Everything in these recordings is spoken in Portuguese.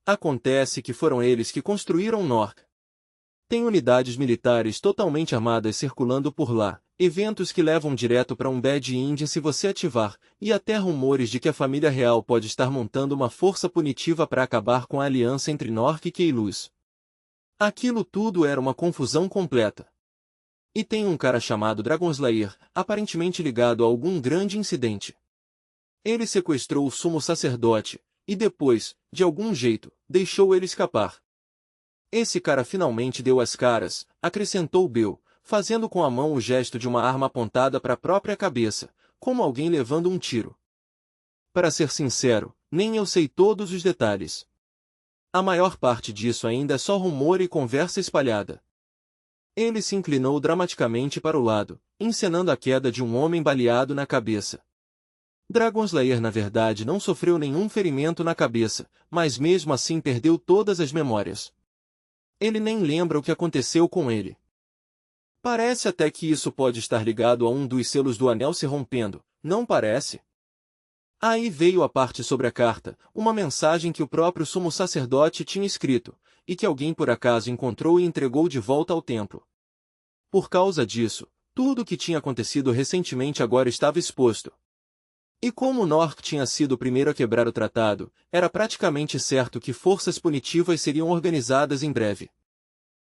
Acontece que foram eles que construíram Nork. Tem unidades militares totalmente armadas circulando por lá, eventos que levam direto para um bad end se você ativar, e até rumores de que a família real pode estar montando uma força punitiva para acabar com a aliança entre Nork e Keylus. Aquilo tudo era uma confusão completa. E tem um cara chamado Dragonslayer, aparentemente ligado a algum grande incidente. Ele sequestrou o sumo sacerdote, e depois, de algum jeito, deixou ele escapar. Esse cara finalmente deu as caras, acrescentou Bill, fazendo com a mão o gesto de uma arma apontada para a própria cabeça, como alguém levando um tiro. Para ser sincero, nem eu sei todos os detalhes. A maior parte disso ainda é só rumor e conversa espalhada. Ele se inclinou dramaticamente para o lado, encenando a queda de um homem baleado na cabeça. Dragonslayer na verdade não sofreu nenhum ferimento na cabeça, mas mesmo assim perdeu todas as memórias. Ele nem lembra o que aconteceu com ele. Parece até que isso pode estar ligado a um dos selos do anel se rompendo, não parece? Aí veio a parte sobre a carta, uma mensagem que o próprio sumo sacerdote tinha escrito, e que alguém por acaso encontrou e entregou de volta ao templo. Por causa disso, tudo o que tinha acontecido recentemente agora estava exposto. E como Nork tinha sido o primeiro a quebrar o tratado, era praticamente certo que forças punitivas seriam organizadas em breve.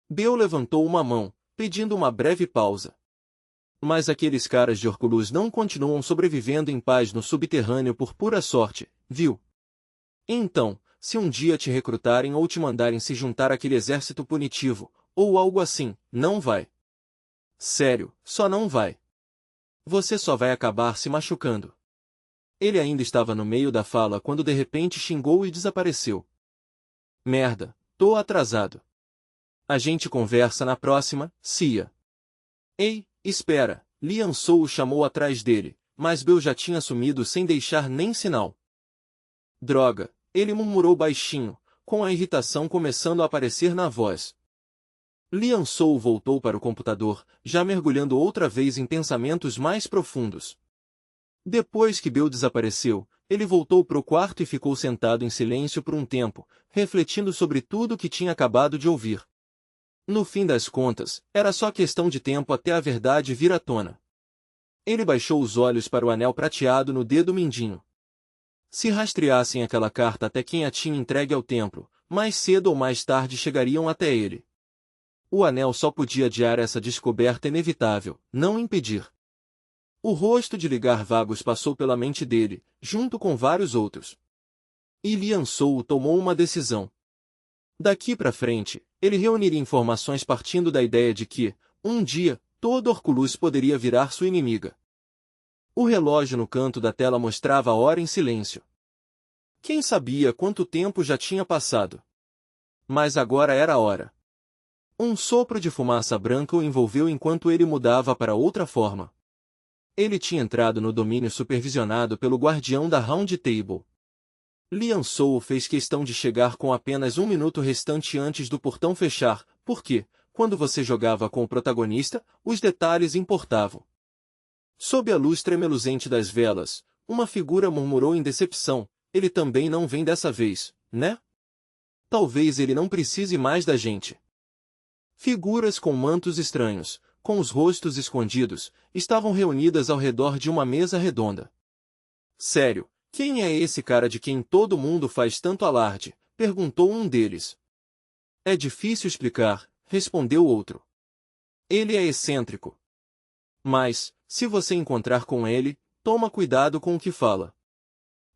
Bill levantou uma mão, pedindo uma breve pausa. Mas aqueles caras de Orculus não continuam sobrevivendo em paz no subterrâneo por pura sorte, viu? Então, se um dia te recrutarem ou te mandarem se juntar àquele exército punitivo, ou algo assim, não vai. Sério, só não vai. Você só vai acabar se machucando. Ele ainda estava no meio da fala quando de repente xingou e desapareceu. Merda, tô atrasado. A gente conversa na próxima, Cia. Ei, espera, Lian Sou o chamou atrás dele, mas Bill já tinha sumido sem deixar nem sinal. Droga, ele murmurou baixinho, com a irritação começando a aparecer na voz. Lian Sou voltou para o computador, já mergulhando outra vez em pensamentos mais profundos. Depois que Bill desapareceu, ele voltou para o quarto e ficou sentado em silêncio por um tempo, refletindo sobre tudo o que tinha acabado de ouvir. No fim das contas, era só questão de tempo até a verdade vir à tona. Ele baixou os olhos para o anel prateado no dedo mindinho. Se rastreassem aquela carta até quem a tinha entregue ao templo, mais cedo ou mais tarde chegariam até ele. O anel só podia adiar essa descoberta inevitável, não impedir. O rosto de Ligar Vagos passou pela mente dele, junto com vários outros. E Lian Sou tomou uma decisão. Daqui para frente, ele reuniria informações partindo da ideia de que, um dia, todo Orculus poderia virar sua inimiga. O relógio no canto da tela mostrava a hora em silêncio. Quem sabia quanto tempo já tinha passado? Mas agora era a hora. Um sopro de fumaça branca o envolveu enquanto ele mudava para outra forma. Ele tinha entrado no domínio supervisionado pelo guardião da Round Table. Lian Sou fez questão de chegar com apenas um minuto restante antes do portão fechar, porque, quando você jogava com o protagonista, os detalhes importavam. Sob a luz tremeluzente das velas, uma figura murmurou em decepção, ele também não vem dessa vez, né? Talvez ele não precise mais da gente. Figuras com mantos estranhos, com os rostos escondidos, estavam reunidas ao redor de uma mesa redonda. Sério, quem é esse cara de quem todo mundo faz tanto alarde? Perguntou um deles. É difícil explicar, respondeu outro. Ele é excêntrico. Mas, se você encontrar com ele, toma cuidado com o que fala.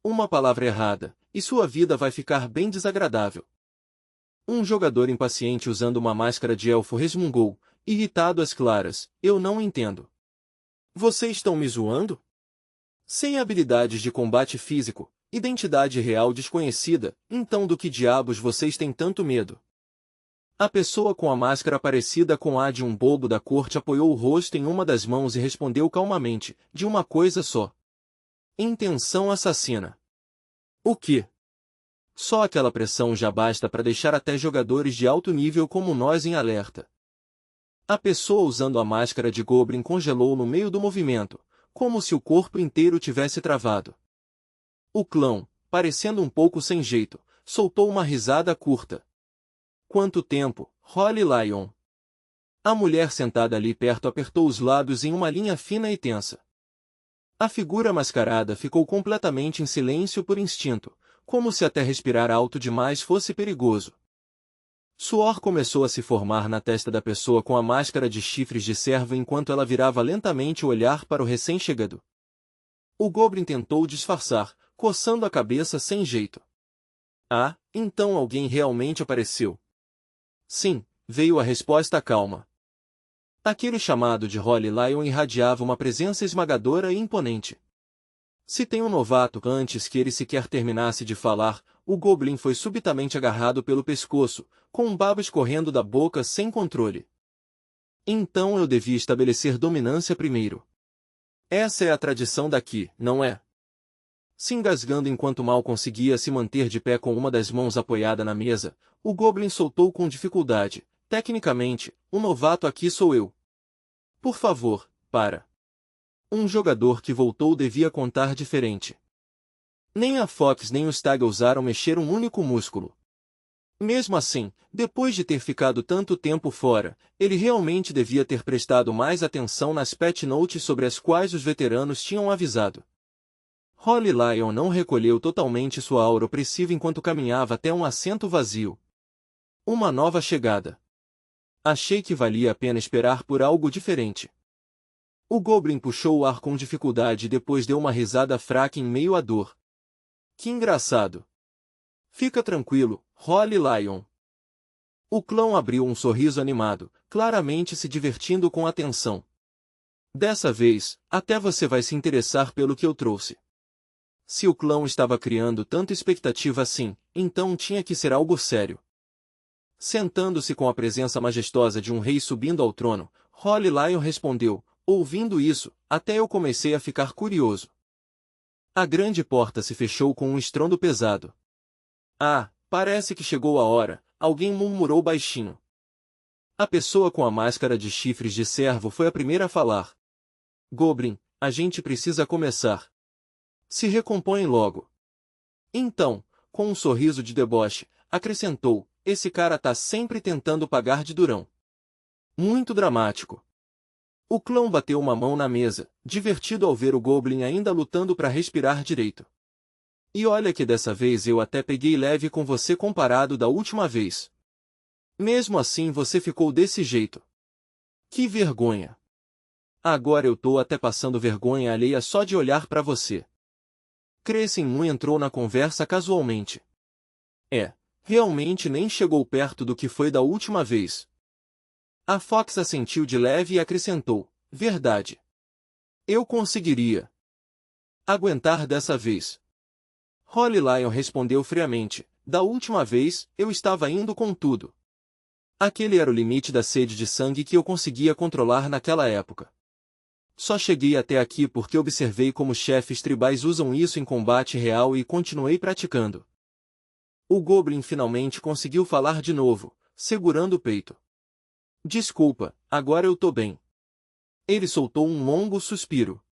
Uma palavra errada, e sua vida vai ficar bem desagradável. Um jogador impaciente usando uma máscara de elfo resmungou, irritado às claras, eu não entendo. Vocês estão me zoando? Sem habilidades de combate físico, identidade real desconhecida, então do que diabos vocês têm tanto medo? A pessoa com a máscara parecida com a de um bobo da corte apoiou o rosto em uma das mãos e respondeu calmamente, de uma coisa só. Intenção assassina. O quê? Só aquela pressão já basta para deixar até jogadores de alto nível como nós em alerta. A pessoa usando a máscara de Goblin congelou no meio do movimento, como se o corpo inteiro tivesse travado. O clão, parecendo um pouco sem jeito, soltou uma risada curta. Quanto tempo, Holly Lyon? A mulher sentada ali perto apertou os lábios em uma linha fina e tensa. A figura mascarada ficou completamente em silêncio por instinto, como se até respirar alto demais fosse perigoso. Suor começou a se formar na testa da pessoa com a máscara de chifres de cervo enquanto ela virava lentamente o olhar para o recém-chegado. O Goblin tentou disfarçar, coçando a cabeça sem jeito. Ah, então alguém realmente apareceu. Sim, veio a resposta calma. Aquele chamado de Holly Lyon irradiava uma presença esmagadora e imponente. Se tem um novato, antes que ele sequer terminasse de falar, o Goblin foi subitamente agarrado pelo pescoço, com um babo escorrendo da boca sem controle. Então eu devia estabelecer dominância primeiro. Essa é a tradição daqui, não é? Se engasgando enquanto mal conseguia se manter de pé com uma das mãos apoiada na mesa, o Goblin soltou com dificuldade. Tecnicamente, o novato aqui sou eu. Por favor, para. Um jogador que voltou devia contar diferente. Nem a Fox nem o Stag ousaram mexer um único músculo. Mesmo assim, depois de ter ficado tanto tempo fora, ele realmente devia ter prestado mais atenção nas patch notes sobre as quais os veteranos tinham avisado. Holly Lyon não recolheu totalmente sua aura opressiva enquanto caminhava até um assento vazio. Uma nova chegada. Achei que valia a pena esperar por algo diferente. O Goblin puxou o ar com dificuldade e depois deu uma risada fraca em meio à dor. Que engraçado. Fica tranquilo, Holly Lyon. O clão abriu um sorriso animado, claramente se divertindo com a tensão. Dessa vez, até você vai se interessar pelo que eu trouxe. Se o clão estava criando tanta expectativa assim, então tinha que ser algo sério. Sentando-se com a presença majestosa de um rei subindo ao trono, Holly Lyon respondeu, ouvindo isso, até eu comecei a ficar curioso. A grande porta se fechou com um estrondo pesado. Ah, parece que chegou a hora, alguém murmurou baixinho. A pessoa com a máscara de chifres de cervo foi a primeira a falar. Goblin, a gente precisa começar. Se recompõe logo. Então, com um sorriso de deboche, acrescentou, esse cara tá sempre tentando pagar de durão. Muito dramático. O clão bateu uma mão na mesa, divertido ao ver o Goblin ainda lutando para respirar direito. E olha que dessa vez eu até peguei leve com você comparado da última vez. Mesmo assim você ficou desse jeito. Que vergonha. Agora eu tô até passando vergonha alheia só de olhar para você. Crescem Moon entrou na conversa casualmente. Realmente nem chegou perto do que foi da última vez. A Fox assentiu de leve e acrescentou, verdade. Eu conseguiria aguentar dessa vez. Holly Lyon respondeu friamente, da última vez, eu estava indo com tudo. Aquele era o limite da sede de sangue que eu conseguia controlar naquela época. Só cheguei até aqui porque observei como chefes tribais usam isso em combate real e continuei praticando. O Goblin finalmente conseguiu falar de novo, segurando o peito. Desculpa, agora eu tô bem. Ele soltou um longo suspiro.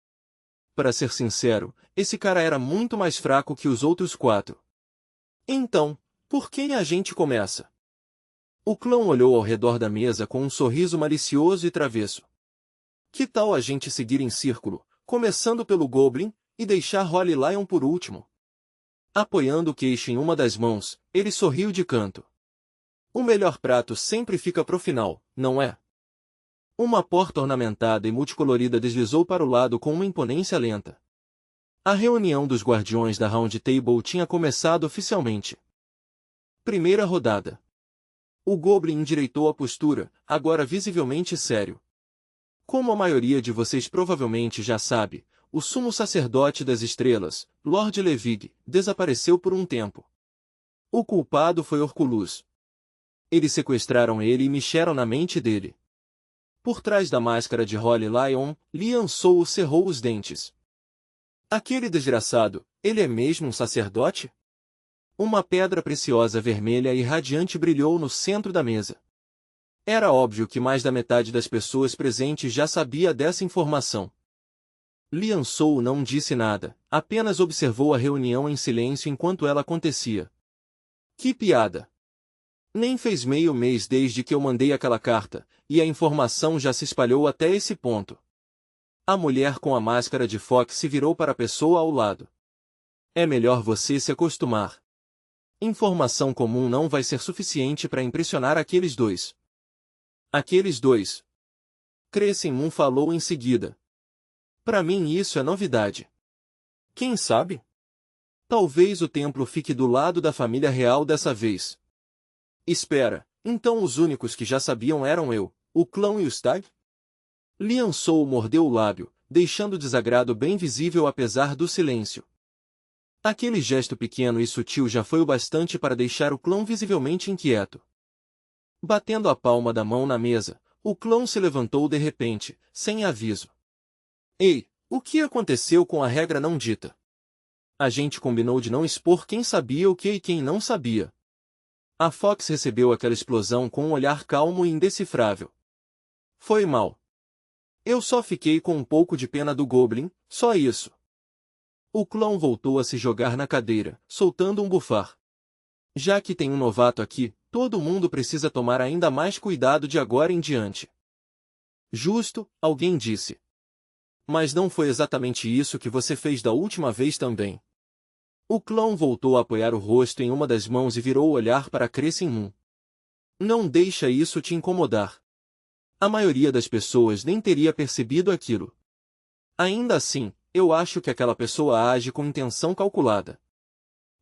Para ser sincero, esse cara era muito mais fraco que os outros 4. Então, por quem a gente começa? O clão olhou ao redor da mesa com um sorriso malicioso e travesso. Que tal a gente seguir em círculo, começando pelo Goblin, e deixar Holly Lyon por último? Apoiando o queixo em uma das mãos, ele sorriu de canto. O melhor prato sempre fica pro final, não é? Uma porta ornamentada e multicolorida deslizou para o lado com uma imponência lenta. A reunião dos guardiões da Round Table tinha começado oficialmente. Primeira rodada. O Goblin endireitou a postura, agora visivelmente sério. Como a maioria de vocês provavelmente já sabe, o sumo sacerdote das estrelas, Lord Levig, desapareceu por um tempo. O culpado foi Orculus. Eles sequestraram ele e mexeram na mente dele. Por trás da máscara de Holly Lyon, Lian Soul cerrou os dentes. Aquele desgraçado, ele é mesmo um sacerdote? Uma pedra preciosa vermelha e radiante brilhou no centro da mesa. Era óbvio que mais da metade das pessoas presentes já sabia dessa informação. Lian Soul não disse nada, apenas observou a reunião em silêncio enquanto ela acontecia. Que piada! Nem fez meio mês desde que eu mandei aquela carta, e a informação já se espalhou até esse ponto. A mulher com a máscara de Fox se virou para a pessoa ao lado. É melhor você se acostumar. Informação comum não vai ser suficiente para impressionar aqueles dois. Aqueles dois. Crescent falou em seguida. Para mim isso é novidade. Quem sabe? Talvez o templo fique do lado da família real dessa vez. Espera, então os únicos que já sabiam eram eu, o clã e o Stag? Lian Sou mordeu o lábio, deixando o desagrado bem visível apesar do silêncio. Aquele gesto pequeno e sutil já foi o bastante para deixar o clã visivelmente inquieto. Batendo a palma da mão na mesa, o clã se levantou de repente, sem aviso. Ei, o que aconteceu com a regra não dita? A gente combinou de não expor quem sabia o que e quem não sabia. A Fox recebeu aquela explosão com um olhar calmo e indecifrável. Foi mal. Eu só fiquei com um pouco de pena do Goblin, só isso. O clã voltou a se jogar na cadeira, soltando um bufar. Já que tem um novato aqui, todo mundo precisa tomar ainda mais cuidado de agora em diante. Justo, alguém disse. Mas não foi exatamente isso que você fez da última vez também. O clã voltou a apoiar o rosto em uma das mãos e virou o olhar para Crescent. Não deixa isso te incomodar. A maioria das pessoas nem teria percebido aquilo. Ainda assim, eu acho que aquela pessoa age com intenção calculada.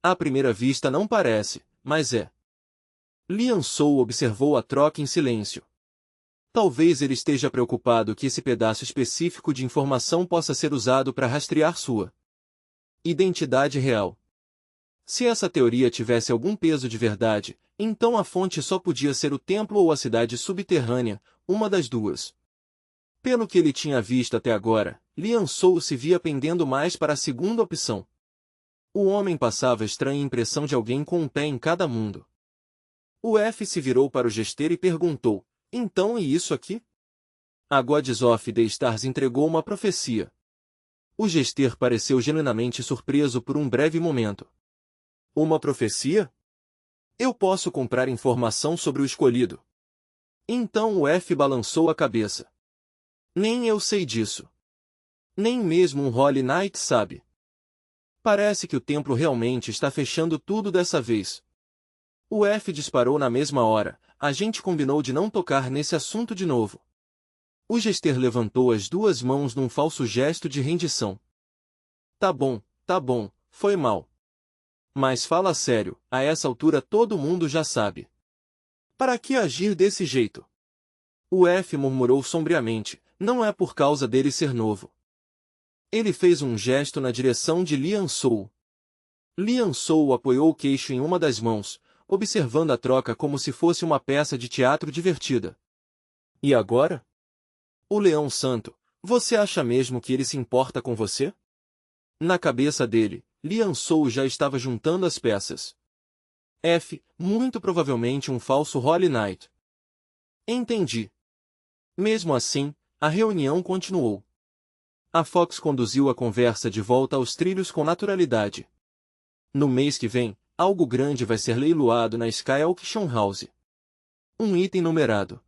À primeira vista não parece, mas é. Lian Sou observou a troca em silêncio. Talvez ele esteja preocupado que esse pedaço específico de informação possa ser usado para rastrear sua identidade real. Se essa teoria tivesse algum peso de verdade, então a fonte só podia ser o templo ou a cidade subterrânea, uma das duas. Pelo que ele tinha visto até agora, Lian Sou se via pendendo mais para a segunda opção. O homem passava estranha impressão de alguém com um pé em cada mundo. O F se virou para o Jester e perguntou, então e isso aqui? A Gods of the Stars entregou uma profecia. O Jester pareceu genuinamente surpreso por um breve momento. Uma profecia? Eu posso comprar informação sobre o escolhido. Então o F balançou a cabeça. Nem eu sei disso. Nem mesmo um Holy Knight sabe. Parece que o templo realmente está fechando tudo dessa vez. O F disparou na mesma hora, a gente combinou de não tocar nesse assunto de novo. O Jester levantou as duas mãos num falso gesto de rendição. Tá bom, foi mal. Mas fala sério, a essa altura todo mundo já sabe. Para que agir desse jeito? O F murmurou sombriamente, não é por causa dele ser novo. Ele fez um gesto na direção de Lian Sou. Lian Sou apoiou o queixo em uma das mãos, observando a troca como se fosse uma peça de teatro divertida. E agora? O Leão Santo, você acha mesmo que ele se importa com você? Na cabeça dele, Lian Sou já estava juntando as peças. F, muito provavelmente um falso Holy Knight. Entendi. Mesmo assim, a reunião continuou. A Fox conduziu a conversa de volta aos trilhos com naturalidade. No mês que vem, algo grande vai ser leiloado na Sky Auction House. Um item numerado.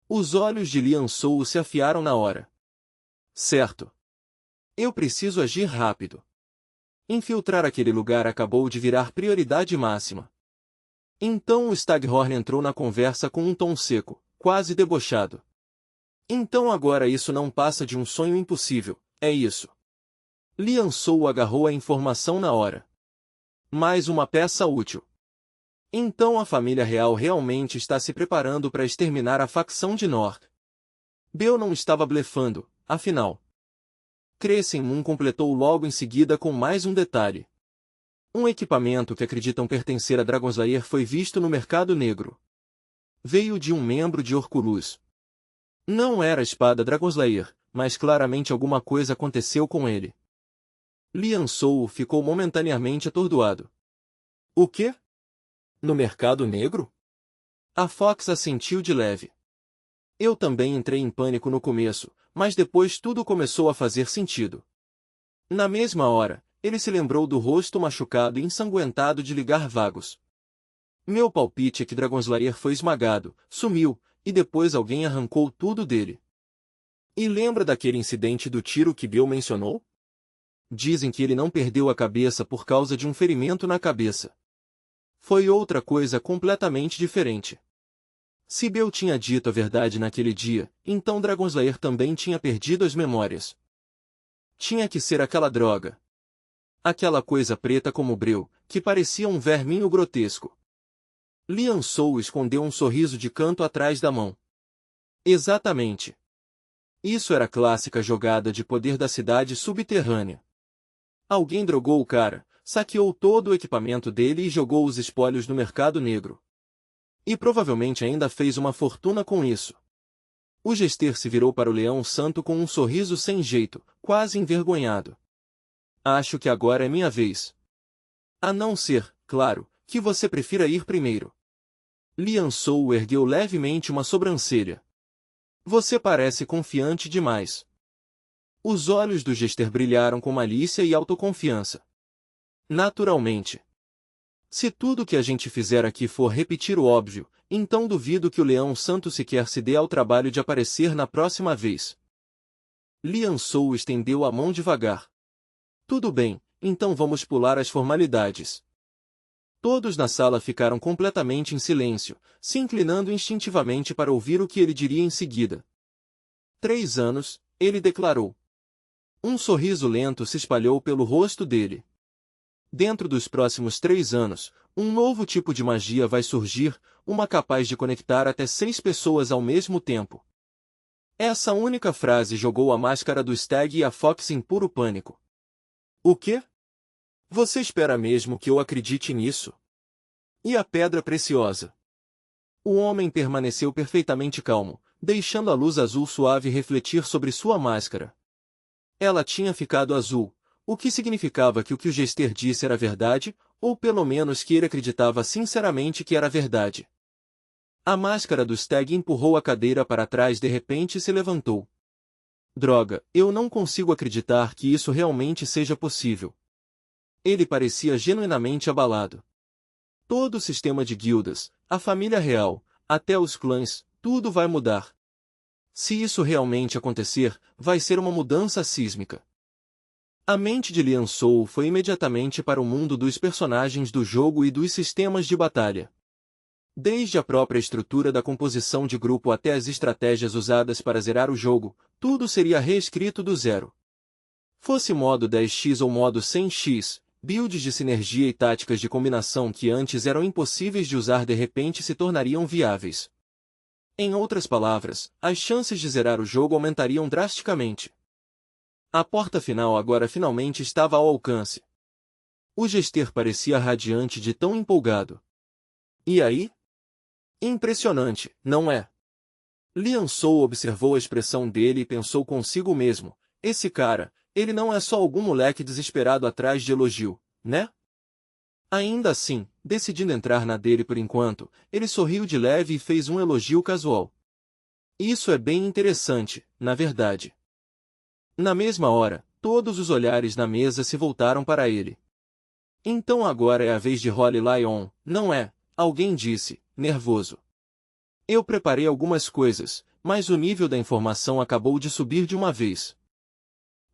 Os olhos de Lian Sou se afiaram na hora. Certo. Eu preciso agir rápido. Infiltrar aquele lugar acabou de virar prioridade máxima. Então o Staghorn entrou na conversa com um tom seco, quase debochado. Então agora isso não passa de um sonho impossível, é isso. Lian Sou agarrou a informação na hora. Mais uma peça útil. Então a família real realmente está se preparando para exterminar a facção de North. Bel não estava blefando, afinal. Crescent completou logo em seguida com mais um detalhe. Um equipamento que acreditam pertencer a Dragonslayer foi visto no mercado negro. Veio de um membro de Orculus. Não era a espada Dragonslayer, mas claramente alguma coisa aconteceu com ele. Lian Sou ficou momentaneamente atordoado. O quê? No mercado negro? A Fox assentiu de leve. Eu também entrei em pânico no começo, mas depois tudo começou a fazer sentido. Na mesma hora, ele se lembrou do rosto machucado e ensanguentado de Ligar Vagos. Meu palpite é que Dragonslayer foi esmagado, sumiu, e depois alguém arrancou tudo dele. E lembra daquele incidente do tiro que Bill mencionou? Dizem que ele não perdeu a cabeça por causa de um ferimento na cabeça. Foi outra coisa completamente diferente. Se Bill tinha dito a verdade naquele dia, então Dragonslayer também tinha perdido as memórias. Tinha que ser aquela droga. Aquela coisa preta como breu, que parecia um verminho grotesco. Lian Sou escondeu um sorriso de canto atrás da mão. Exatamente. Isso era a clássica jogada de poder da cidade subterrânea. Alguém drogou o cara, saqueou todo o equipamento dele e jogou os espólios no mercado negro. E provavelmente ainda fez uma fortuna com isso. O Jester se virou para o Leão Santo com um sorriso sem jeito, quase envergonhado. Acho que agora é minha vez. A não ser, claro, que você prefira ir primeiro. Lian Sou ergueu levemente uma sobrancelha. Você parece confiante demais. Os olhos do Jester brilharam com malícia e autoconfiança. Naturalmente. Se tudo que a gente fizer aqui for repetir o óbvio, então duvido que o Leão Santo sequer se dê ao trabalho de aparecer na próxima vez. Lian Sou estendeu a mão devagar. Tudo bem, então vamos pular as formalidades. Todos na sala ficaram completamente em silêncio, se inclinando instintivamente para ouvir o que ele diria em seguida. 3 anos, ele declarou. Um sorriso lento se espalhou pelo rosto dele. Dentro dos próximos 3 anos, um novo tipo de magia vai surgir, uma capaz de conectar até 6 pessoas ao mesmo tempo. Essa única frase jogou a máscara do Stag e a Fox em puro pânico. O quê? Você espera mesmo que eu acredite nisso? E a pedra preciosa? O homem permaneceu perfeitamente calmo, deixando a luz azul suave refletir sobre sua máscara. Ela tinha ficado azul, o que significava que o Jester disse era verdade, ou pelo menos que ele acreditava sinceramente que era verdade. A máscara do Stag empurrou a cadeira para trás de repente e se levantou. Droga, eu não consigo acreditar que isso realmente seja possível. Ele parecia genuinamente abalado. Todo o sistema de guildas, a família real, até os clãs, tudo vai mudar. Se isso realmente acontecer, vai ser uma mudança sísmica. A mente de Lian Sou foi imediatamente para o mundo dos personagens do jogo e dos sistemas de batalha. Desde a própria estrutura da composição de grupo até as estratégias usadas para zerar o jogo, tudo seria reescrito do zero. Fosse modo 10x ou modo 100x, builds de sinergia e táticas de combinação que antes eram impossíveis de usar de repente se tornariam viáveis. Em outras palavras, as chances de zerar o jogo aumentariam drasticamente. A porta final agora finalmente estava ao alcance. O Jester parecia radiante de tão empolgado. E aí? Impressionante, não é? Lian Sou observou a expressão dele e pensou consigo mesmo, esse cara, ele não é só algum moleque desesperado atrás de elogio, né? Ainda assim, decidindo entrar na dele por enquanto, ele sorriu de leve e fez um elogio casual. Isso é bem interessante, na verdade. Na mesma hora, todos os olhares na mesa se voltaram para ele. Então agora é a vez de Holly Lyon, não é? Alguém disse, nervoso. Eu preparei algumas coisas, mas o nível da informação acabou de subir de uma vez.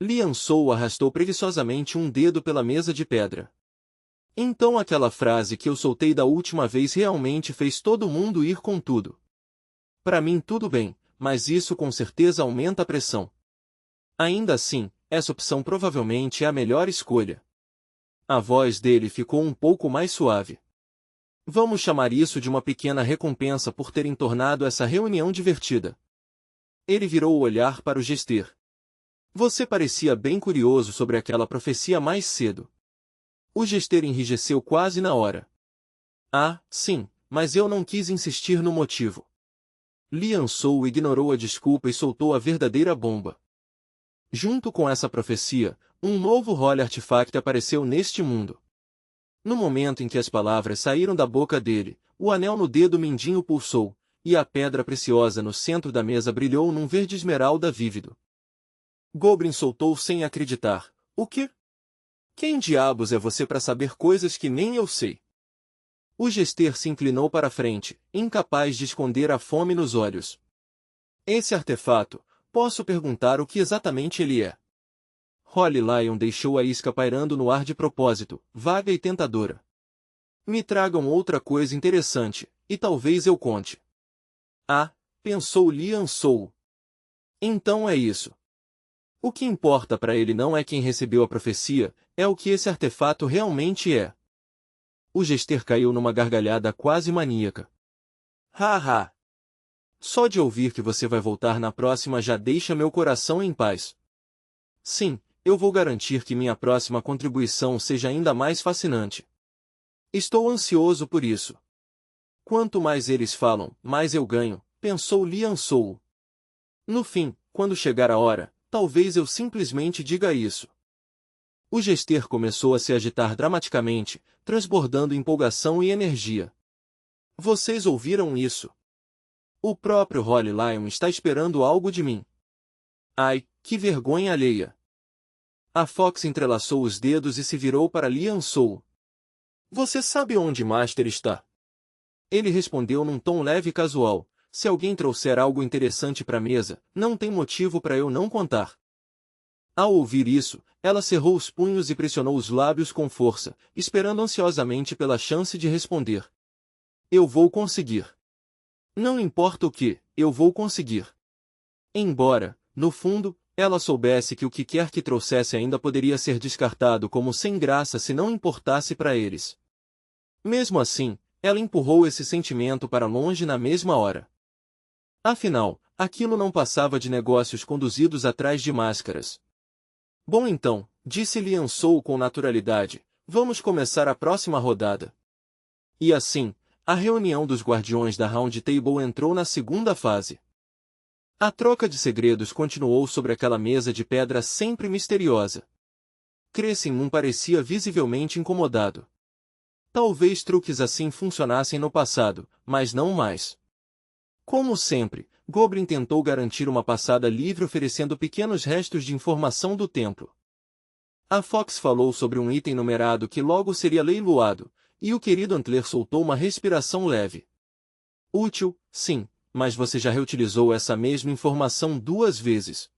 Lian Sou arrastou preguiçosamente um dedo pela mesa de pedra. Então aquela frase que eu soltei da última vez realmente fez todo mundo ir com tudo. Para mim tudo bem, mas isso com certeza aumenta a pressão. Ainda assim, essa opção provavelmente é a melhor escolha. A voz dele ficou um pouco mais suave. Vamos chamar isso de uma pequena recompensa por terem tornado essa reunião divertida. Ele virou o olhar para o Jester. Você parecia bem curioso sobre aquela profecia mais cedo. O Jester enrijeceu quase na hora. Ah, sim, mas eu não quis insistir no motivo. Lian Sou ignorou a desculpa e soltou a verdadeira bomba. Junto com essa profecia, um novo Holy Artifact apareceu neste mundo. No momento em que as palavras saíram da boca dele, o anel no dedo mindinho pulsou, e a pedra preciosa no centro da mesa brilhou num verde esmeralda vívido. Goblin soltou sem acreditar. O quê? Quem diabos é você para saber coisas que nem eu sei? O Jester se inclinou para a frente, incapaz de esconder a fome nos olhos. Esse artefato, posso perguntar o que exatamente ele é? Holy Lion deixou a isca pairando no ar de propósito, vaga e tentadora. Me tragam outra coisa interessante, e talvez eu conte. Ah, pensou Lian Sou. Então é isso. O que importa para ele não é quem recebeu a profecia, é o que esse artefato realmente é. O Jester caiu numa gargalhada quase maníaca. Haha! Só de ouvir que você vai voltar na próxima já deixa meu coração em paz. Sim, eu vou garantir que minha próxima contribuição seja ainda mais fascinante. Estou ansioso por isso. Quanto mais eles falam, mais eu ganho, pensou Lian Sou. No fim, quando chegar a hora, talvez eu simplesmente diga isso. O Jester começou a se agitar dramaticamente, transbordando empolgação e energia. Vocês ouviram isso? O próprio Holy Lion está esperando algo de mim. Ai, que vergonha alheia. A Fox entrelaçou os dedos e se virou para Lian Sou. Você sabe onde Master está? Ele respondeu num tom leve e casual. Se alguém trouxer algo interessante para a mesa, não tem motivo para eu não contar. Ao ouvir isso, ela cerrou os punhos e pressionou os lábios com força, esperando ansiosamente pela chance de responder. Eu vou conseguir. Não importa o que, eu vou conseguir. Embora, no fundo, ela soubesse que o que quer que trouxesse ainda poderia ser descartado como sem graça se não importasse para eles. Mesmo assim, ela empurrou esse sentimento para longe na mesma hora. Afinal, aquilo não passava de negócios conduzidos atrás de máscaras. Bom então, disse Lian Sou com naturalidade, vamos começar a próxima rodada. E assim, a reunião dos guardiões da Round Table entrou na segunda fase. A troca de segredos continuou sobre aquela mesa de pedra sempre misteriosa. Crescem Moon parecia visivelmente incomodado. Talvez truques assim funcionassem no passado, mas não mais. Como sempre, Goblin tentou garantir uma passada livre oferecendo pequenos restos de informação do templo. A Fox falou sobre um item numerado que logo seria leiloado, e o querido Antler soltou uma respiração leve. Útil, sim, mas você já reutilizou essa mesma informação 2 vezes.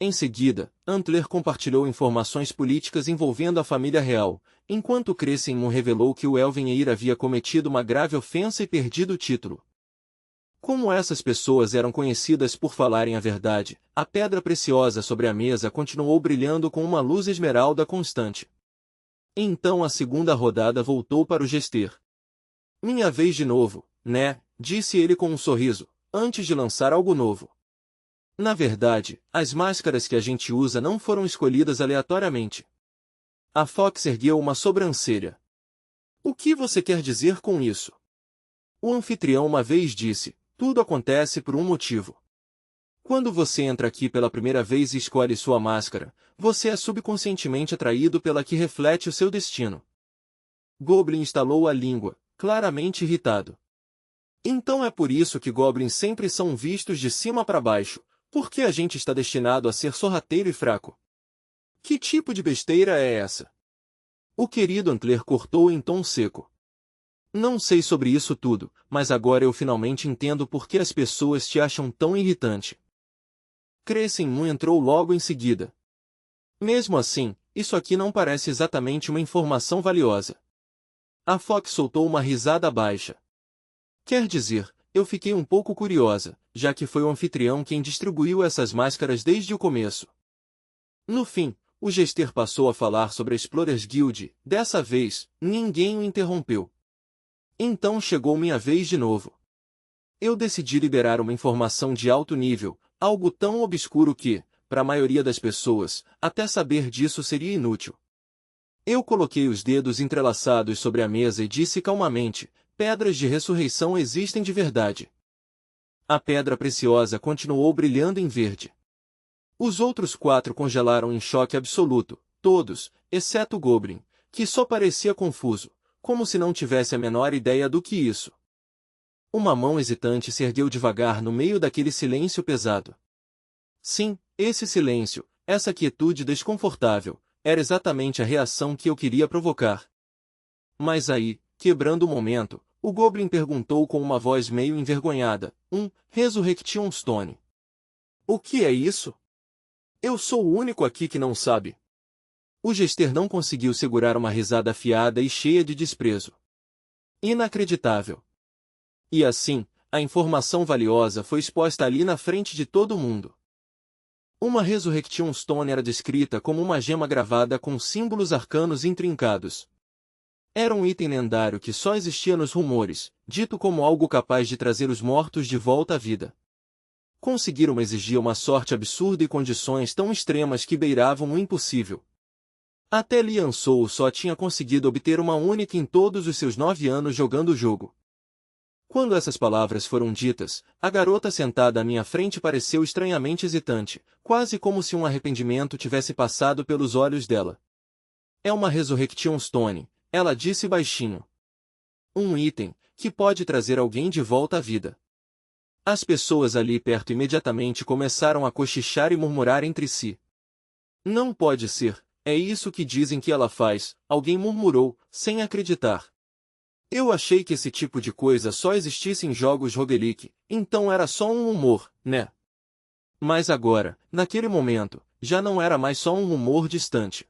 Em seguida, Antler compartilhou informações políticas envolvendo a família real, enquanto Crescent revelou que o Elven havia cometido uma grave ofensa e perdido o título. Como essas pessoas eram conhecidas por falarem a verdade, a pedra preciosa sobre a mesa continuou brilhando com uma luz esmeralda constante. Então a segunda rodada voltou para o Jester. Minha vez de novo, né? Disse ele com um sorriso, antes de lançar algo novo. Na verdade, as máscaras que a gente usa não foram escolhidas aleatoriamente. A Fox ergueu uma sobrancelha. O que você quer dizer com isso? O anfitrião uma vez disse, tudo acontece por um motivo. Quando você entra aqui pela primeira vez e escolhe sua máscara, você é subconscientemente atraído pela que reflete o seu destino. Goblin estalou a língua, claramente irritado. Então é por isso que goblins sempre são vistos de cima para baixo, porque a gente está destinado a ser sorrateiro e fraco. Que tipo de besteira é essa? O querido Antler cortou em tom seco. Não sei sobre isso tudo, mas agora eu finalmente entendo por que as pessoas te acham tão irritante. Crescent Moon entrou logo em seguida. Mesmo assim, isso aqui não parece exatamente uma informação valiosa. A Fox soltou uma risada baixa. Quer dizer, eu fiquei um pouco curiosa, já que foi o anfitrião quem distribuiu essas máscaras desde o começo. No fim, o Jester passou a falar sobre a Explorers Guild, dessa vez, ninguém o interrompeu. Então chegou minha vez de novo. Eu decidi liberar uma informação de alto nível, algo tão obscuro que, para a maioria das pessoas, até saber disso seria inútil. Eu coloquei os dedos entrelaçados sobre a mesa e disse calmamente, pedras de ressurreição existem de verdade. A pedra preciosa continuou brilhando em verde. Os outros 4 congelaram em choque absoluto, todos, exceto o Goblin, que só parecia confuso, como se não tivesse a menor ideia do que isso. Uma mão hesitante se ergueu devagar no meio daquele silêncio pesado. Sim, esse silêncio, essa quietude desconfortável, era exatamente a reação que eu queria provocar. Mas aí, Quebrando o momento, o Goblin perguntou com uma voz meio envergonhada, Resurrection Stone. O que é isso? Eu sou o único aqui que não sabe. O Jester não conseguiu segurar uma risada afiada e cheia de desprezo. Inacreditável. E assim, a informação valiosa foi exposta ali na frente de todo mundo. Uma Resurrection Stone era descrita como uma gema gravada com símbolos arcanos intrincados. Era um item lendário que só existia nos rumores, dito como algo capaz de trazer os mortos de volta à vida. Conseguiram exigir uma sorte absurda e condições tão extremas que beiravam o impossível. Até Lian Soul só tinha conseguido obter uma única em todos os seus 9 anos jogando o jogo. Quando essas palavras foram ditas, a garota sentada à minha frente pareceu estranhamente hesitante, quase como se um arrependimento tivesse passado pelos olhos dela. É uma Resurrection Stone, ela disse baixinho. Um item, que pode trazer alguém de volta à vida. As pessoas ali perto imediatamente começaram a cochichar e murmurar entre si. Não pode ser, é isso que dizem que ela faz, alguém murmurou, sem acreditar. Eu achei que esse tipo de coisa só existisse em jogos roguelike, então era só um rumor, né? Mas agora, naquele momento, já não era mais só um rumor distante.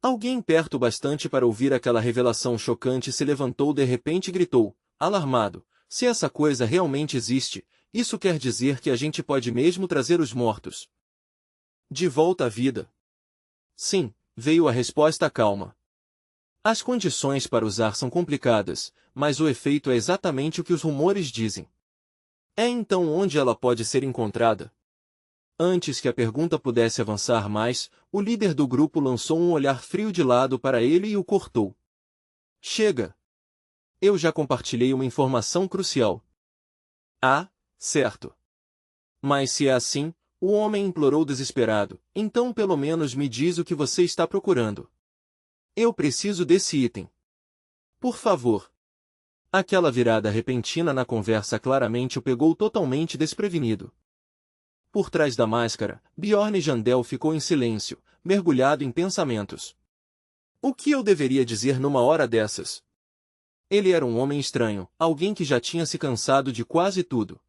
Alguém perto bastante para ouvir aquela revelação chocante se levantou de repente e gritou, alarmado, se essa coisa realmente existe, isso quer dizer que a gente pode mesmo trazer os mortos de volta à vida? Sim, veio a resposta calma. As condições para usar são complicadas, mas o efeito é exatamente o que os rumores dizem. É então onde ela pode ser encontrada? Antes que a pergunta pudesse avançar mais, o líder do grupo lançou um olhar frio de lado para ele e o cortou. Chega! Eu já compartilhei uma informação crucial. Ah, certo. Mas se é assim, o homem implorou desesperado, então pelo menos me diz o que você está procurando. Eu preciso desse item. Por favor. Aquela virada repentina na conversa claramente o pegou totalmente desprevenido. Por trás da máscara, Bjorn Jandel ficou em silêncio, mergulhado em pensamentos. O que eu deveria dizer numa hora dessas? Ele era um homem estranho, alguém que já tinha se cansado de quase tudo.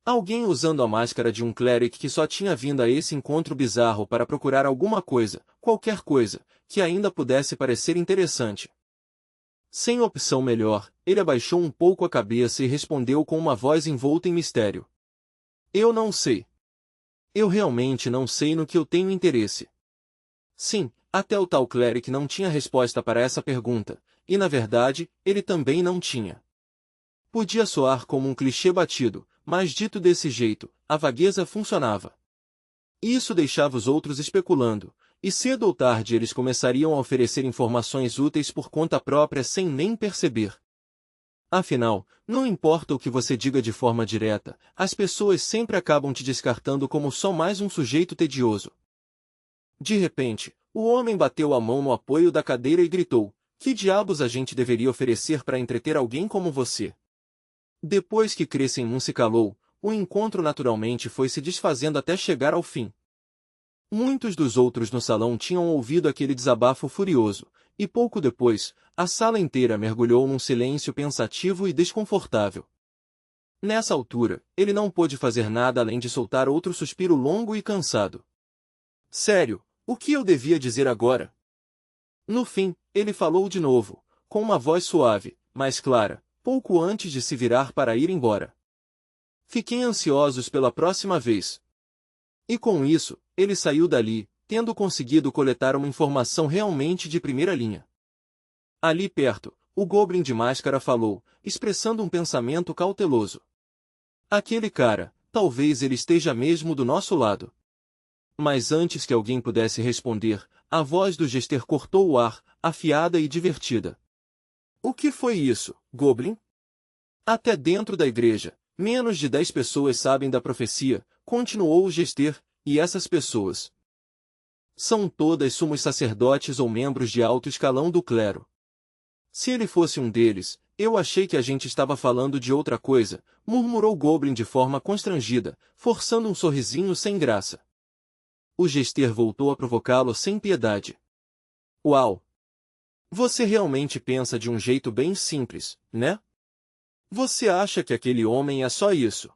Alguém usando a máscara de um cleric que só tinha vindo a esse encontro bizarro para procurar alguma coisa, qualquer coisa, que ainda pudesse parecer interessante. Sem opção melhor, ele abaixou um pouco a cabeça e respondeu com uma voz envolta em mistério. Eu não sei. Eu realmente não sei no que eu tenho interesse. Sim, até o tal cleric não tinha resposta para essa pergunta, e na verdade, ele também não tinha. Podia soar como um clichê batido, mas dito desse jeito, a vagueza funcionava. Isso deixava os outros especulando, e cedo ou tarde eles começariam a oferecer informações úteis por conta própria sem nem perceber. Afinal, não importa o que você diga de forma direta, as pessoas sempre acabam te descartando como só mais um sujeito tedioso. De repente, o homem bateu a mão no apoio da cadeira e gritou, que diabos a gente deveria oferecer para entreter alguém como você? Depois que Crescem se calou, o encontro naturalmente foi se desfazendo até chegar ao fim. Muitos dos outros no salão tinham ouvido aquele desabafo furioso, e pouco depois, a sala inteira mergulhou num silêncio pensativo e desconfortável. Nessa altura, ele não pôde fazer nada além de soltar outro suspiro longo e cansado. Sério, o que eu devia dizer agora? No fim, ele falou de novo, com uma voz suave, mas clara, pouco antes de se virar para ir embora. Fiquem ansiosos pela próxima vez. E com isso, ele saiu dali, tendo conseguido coletar uma informação realmente de primeira linha. Ali perto, o Goblin de máscara falou, expressando um pensamento cauteloso. Aquele cara, talvez ele esteja mesmo do nosso lado. Mas antes que alguém pudesse responder, a voz do Jester cortou o ar, afiada e divertida. O que foi isso, Goblin? Até dentro da igreja, menos de 10 pessoas sabem da profecia, continuou o Jester, e essas pessoas são todas sumos sacerdotes ou membros de alto escalão do clero. Se ele fosse um deles, eu achei que a gente estava falando de outra coisa, murmurou Goblin de forma constrangida, forçando um sorrisinho sem graça. O Jester voltou a provocá-lo sem piedade. Uau! Você realmente pensa de um jeito bem simples, né? Você acha que aquele homem é só isso.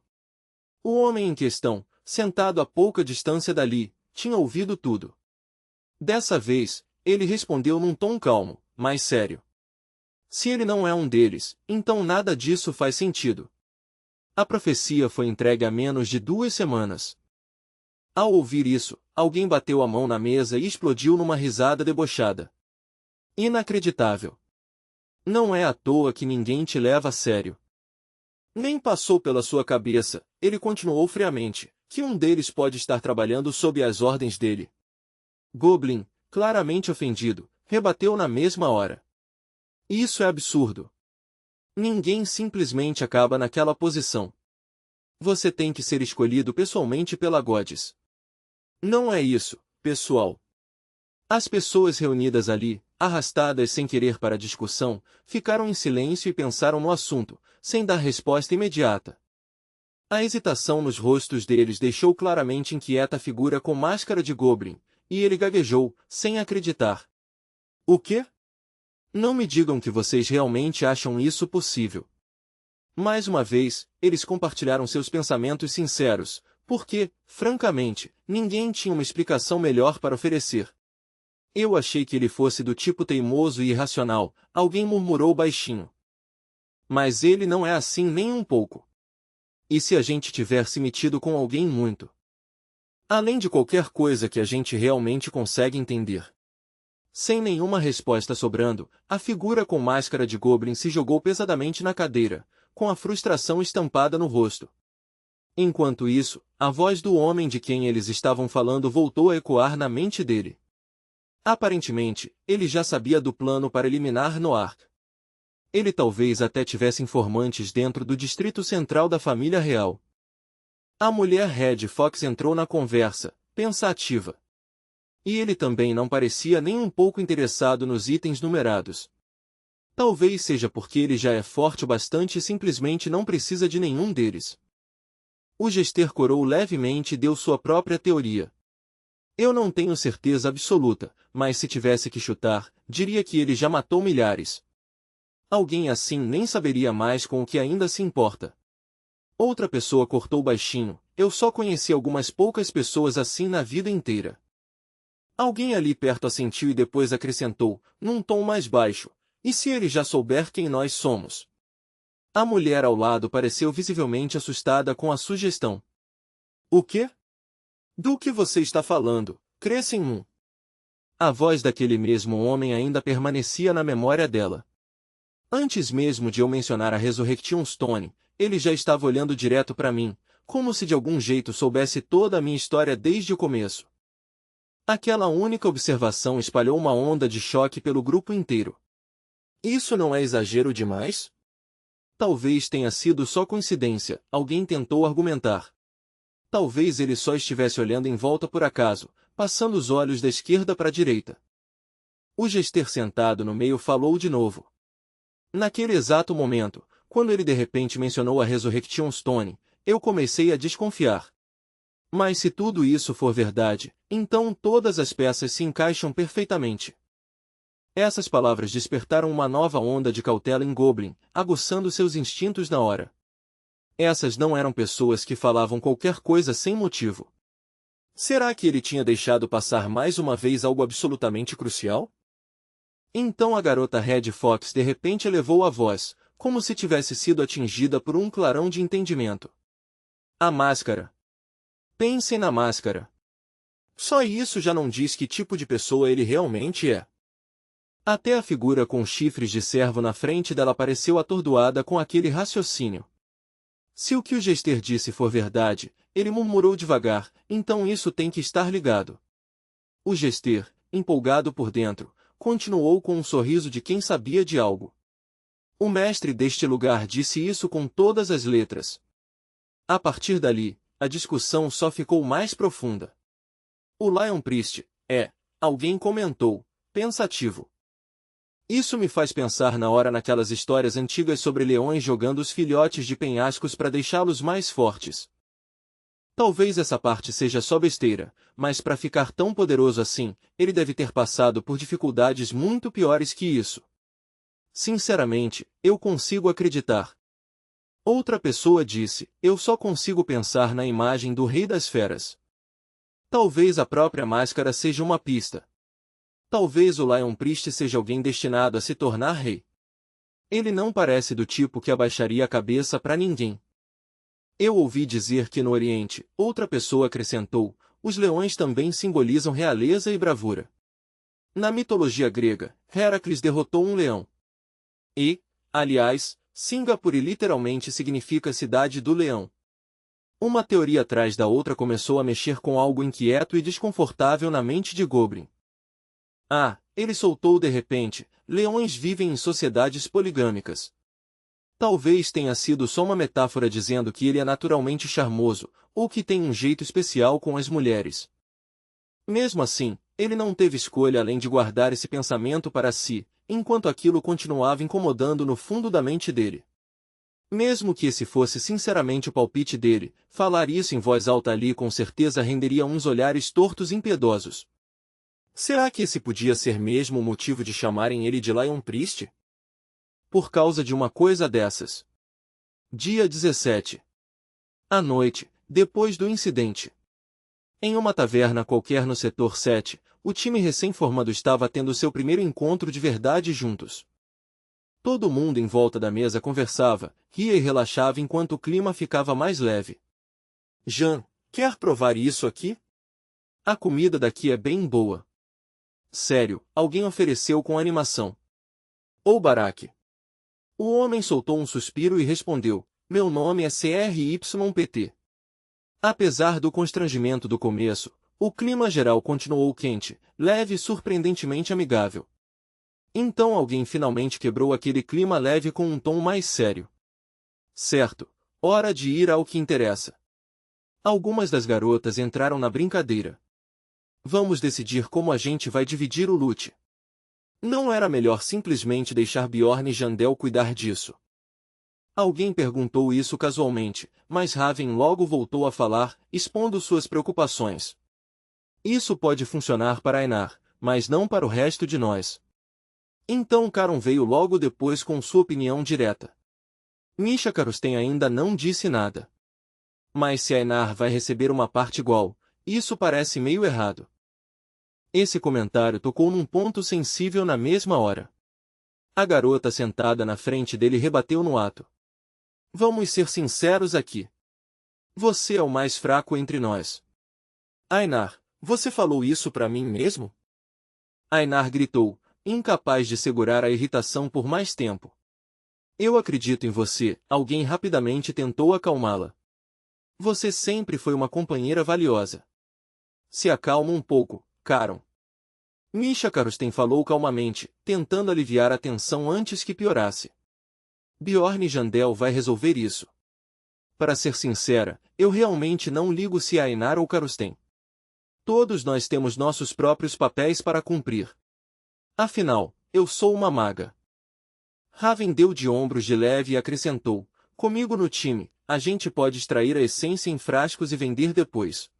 O homem em questão, sentado a pouca distância dali, tinha ouvido tudo. Dessa vez, ele respondeu num tom calmo, mas sério. Se ele não é um deles, então nada disso faz sentido. A profecia foi entregue há menos de 2 semanas. Ao ouvir isso, alguém bateu a mão na mesa e explodiu numa risada debochada. Inacreditável. Não é à toa que ninguém te leva a sério. Nem passou pela sua cabeça, ele continuou friamente, que um deles pode estar trabalhando sob as ordens dele. Goblin, claramente ofendido, rebateu na mesma hora. Isso é absurdo. Ninguém simplesmente acaba naquela posição. Você tem que ser escolhido pessoalmente pela Goddess. Não é isso, pessoal. As pessoas reunidas ali, arrastadas sem querer para a discussão, ficaram em silêncio e pensaram no assunto, sem dar resposta imediata. A hesitação nos rostos deles deixou claramente inquieta a figura com máscara de Goblin, e ele gaguejou, sem acreditar. O quê? Não me digam que vocês realmente acham isso possível. Mais uma vez, eles compartilharam seus pensamentos sinceros, porque, francamente, ninguém tinha uma explicação melhor para oferecer. Eu achei que ele fosse do tipo teimoso e irracional, alguém murmurou baixinho. Mas ele não é assim nem um pouco. E se a gente tiver se metido com alguém muito além de qualquer coisa que a gente realmente consegue entender? Sem nenhuma resposta sobrando, a figura com máscara de Goblin se jogou pesadamente na cadeira, com a frustração estampada no rosto. Enquanto isso, a voz do homem de quem eles estavam falando voltou a ecoar na mente dele. Aparentemente, ele já sabia do plano para eliminar Noark. Ele talvez até tivesse informantes dentro do distrito central da família real. A mulher Red Fox entrou na conversa, pensativa. E ele também não parecia nem um pouco interessado nos itens numerados. Talvez seja porque ele já é forte o bastante e simplesmente não precisa de nenhum deles. O Jester corou levemente e deu sua própria teoria. Eu não tenho certeza absoluta, mas se tivesse que chutar, diria que ele já matou milhares. Alguém assim nem saberia mais com o que ainda se importa. Outra pessoa cortou baixinho, eu só conheci algumas poucas pessoas assim na vida inteira. Alguém ali perto assentiu e depois acrescentou, num tom mais baixo, e se ele já souber quem nós somos? A mulher ao lado pareceu visivelmente assustada com a sugestão. O quê? Do que você está falando, Crescem? A voz daquele mesmo homem ainda permanecia na memória dela. Antes mesmo de eu mencionar a Resurrection Stone, ele já estava olhando direto para mim, como se de algum jeito soubesse toda a minha história desde o começo. Aquela única observação espalhou uma onda de choque pelo grupo inteiro. Isso não é exagero demais? Talvez tenha sido só coincidência, alguém tentou argumentar. Talvez ele só estivesse olhando em volta por acaso, passando os olhos da esquerda para a direita. O Jester sentado no meio falou de novo. Naquele exato momento, quando ele de repente mencionou a Resurrection Stone, eu comecei a desconfiar. Mas se tudo isso for verdade, então todas as peças se encaixam perfeitamente. Essas palavras despertaram uma nova onda de cautela em Goblin, aguçando seus instintos na hora. Essas não eram pessoas que falavam qualquer coisa sem motivo. Será que ele tinha deixado passar mais uma vez algo absolutamente crucial? Então a garota Red Fox de repente elevou a voz, como se tivesse sido atingida por um clarão de entendimento. A máscara. Pensem na máscara. Só isso já não diz que tipo de pessoa ele realmente é. Até a figura com chifres de cervo na frente dela pareceu atordoada com aquele raciocínio. Se o que o Jester disse for verdade, ele murmurou devagar, então isso tem que estar ligado. O Jester, empolgado por dentro, continuou com um sorriso de quem sabia de algo. O mestre deste lugar disse isso com todas as letras. A partir dali, a discussão só ficou mais profunda. O Lion Priest alguém comentou, pensativo. Isso me faz pensar na hora naquelas histórias antigas sobre leões jogando os filhotes de penhascos para deixá-los mais fortes. Talvez essa parte seja só besteira, mas para ficar tão poderoso assim, ele deve ter passado por dificuldades muito piores que isso. Sinceramente, eu consigo acreditar. Outra pessoa disse, eu só consigo pensar na imagem do Rei das Feras. Talvez a própria máscara seja uma pista. Talvez o Lion Priest seja alguém destinado a se tornar rei. Ele não parece do tipo que abaixaria a cabeça para ninguém. Eu ouvi dizer que no Oriente, outra pessoa acrescentou, os leões também simbolizam realeza e bravura. Na mitologia grega, Heracles derrotou um leão. E, aliás, Singapura literalmente significa cidade do leão. Uma teoria atrás da outra começou a mexer com algo inquieto e desconfortável na mente de Goblin. Ah, ele soltou de repente, leões vivem em sociedades poligâmicas. Talvez tenha sido só uma metáfora dizendo que ele é naturalmente charmoso, ou que tem um jeito especial com as mulheres. Mesmo assim, ele não teve escolha além de guardar esse pensamento para si, enquanto aquilo continuava incomodando no fundo da mente dele. Mesmo que esse fosse sinceramente o palpite dele, falar isso em voz alta ali com certeza renderia uns olhares tortos e impiedosos. Será que esse podia ser mesmo o motivo de chamarem ele de Lion Priest? Por causa de uma coisa dessas. Dia 17. À noite, depois do incidente. Em uma taverna qualquer no setor 7, o time recém-formado estava tendo seu primeiro encontro de verdade juntos. Todo mundo em volta da mesa conversava, ria e relaxava enquanto o clima ficava mais leve. Jean, quer provar isso aqui? A comida daqui é bem boa. Sério, alguém ofereceu com animação. Ou Barack. O homem soltou um suspiro e respondeu, meu nome é CRYPT. Apesar do constrangimento do começo, o clima geral continuou quente, leve e surpreendentemente amigável. Então alguém finalmente quebrou aquele clima leve com um tom mais sério. Certo, hora de ir ao que interessa. Algumas das garotas entraram na brincadeira. Vamos decidir como a gente vai dividir o loot. Não era melhor simplesmente deixar Bjorn e Jandel cuidar disso? Alguém perguntou isso casualmente, mas Raven logo voltou a falar, expondo suas preocupações. Isso pode funcionar para Einar, mas não para o resto de nós. Então Caron veio logo depois com sua opinião direta. Misha Karusten ainda não disse nada. Mas se Einar vai receber uma parte igual, isso parece meio errado. Esse comentário tocou num ponto sensível na mesma hora. A garota sentada na frente dele rebateu no ato. Vamos ser sinceros aqui. Você é o mais fraco entre nós. Einar, você falou isso pra mim mesmo? Einar gritou, incapaz de segurar a irritação por mais tempo. Eu acredito em você, alguém rapidamente tentou acalmá-la. Você sempre foi uma companheira valiosa. Se acalma um pouco, Caron. Misha Karusten falou calmamente, tentando aliviar a tensão antes que piorasse. Bjorn Jandel vai resolver isso. Para ser sincera, eu realmente não ligo se é Einar ou Karusten. Todos nós temos nossos próprios papéis para cumprir. Afinal, eu sou uma maga. Raven deu de ombros de leve e acrescentou, comigo no time, a gente pode extrair a essência em frascos e vender depois.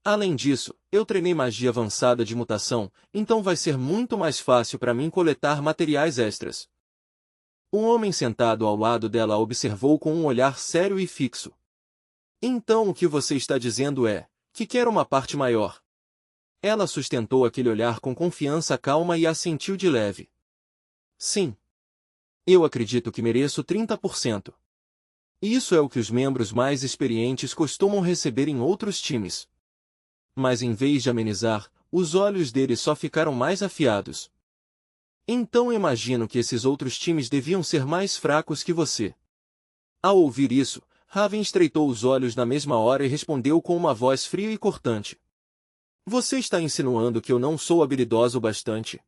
Além disso, eu treinei magia avançada de mutação, então vai ser muito mais fácil para mim coletar materiais extras. O homem sentado ao lado dela a observou com um olhar sério e fixo. Então o que você está dizendo é, que quer uma parte maior. Ela sustentou aquele olhar com confiança calma e assentiu de leve. Sim. Eu acredito que mereço 30%. Isso é o que os membros mais experientes costumam receber em outros times. Mas em vez de amenizar, os olhos dele só ficaram mais afiados. Então imagino que esses outros times deviam ser mais fracos que você. Ao ouvir isso, Raven estreitou os olhos na mesma hora e respondeu com uma voz fria e cortante. Você está insinuando que eu não sou habilidoso o bastante?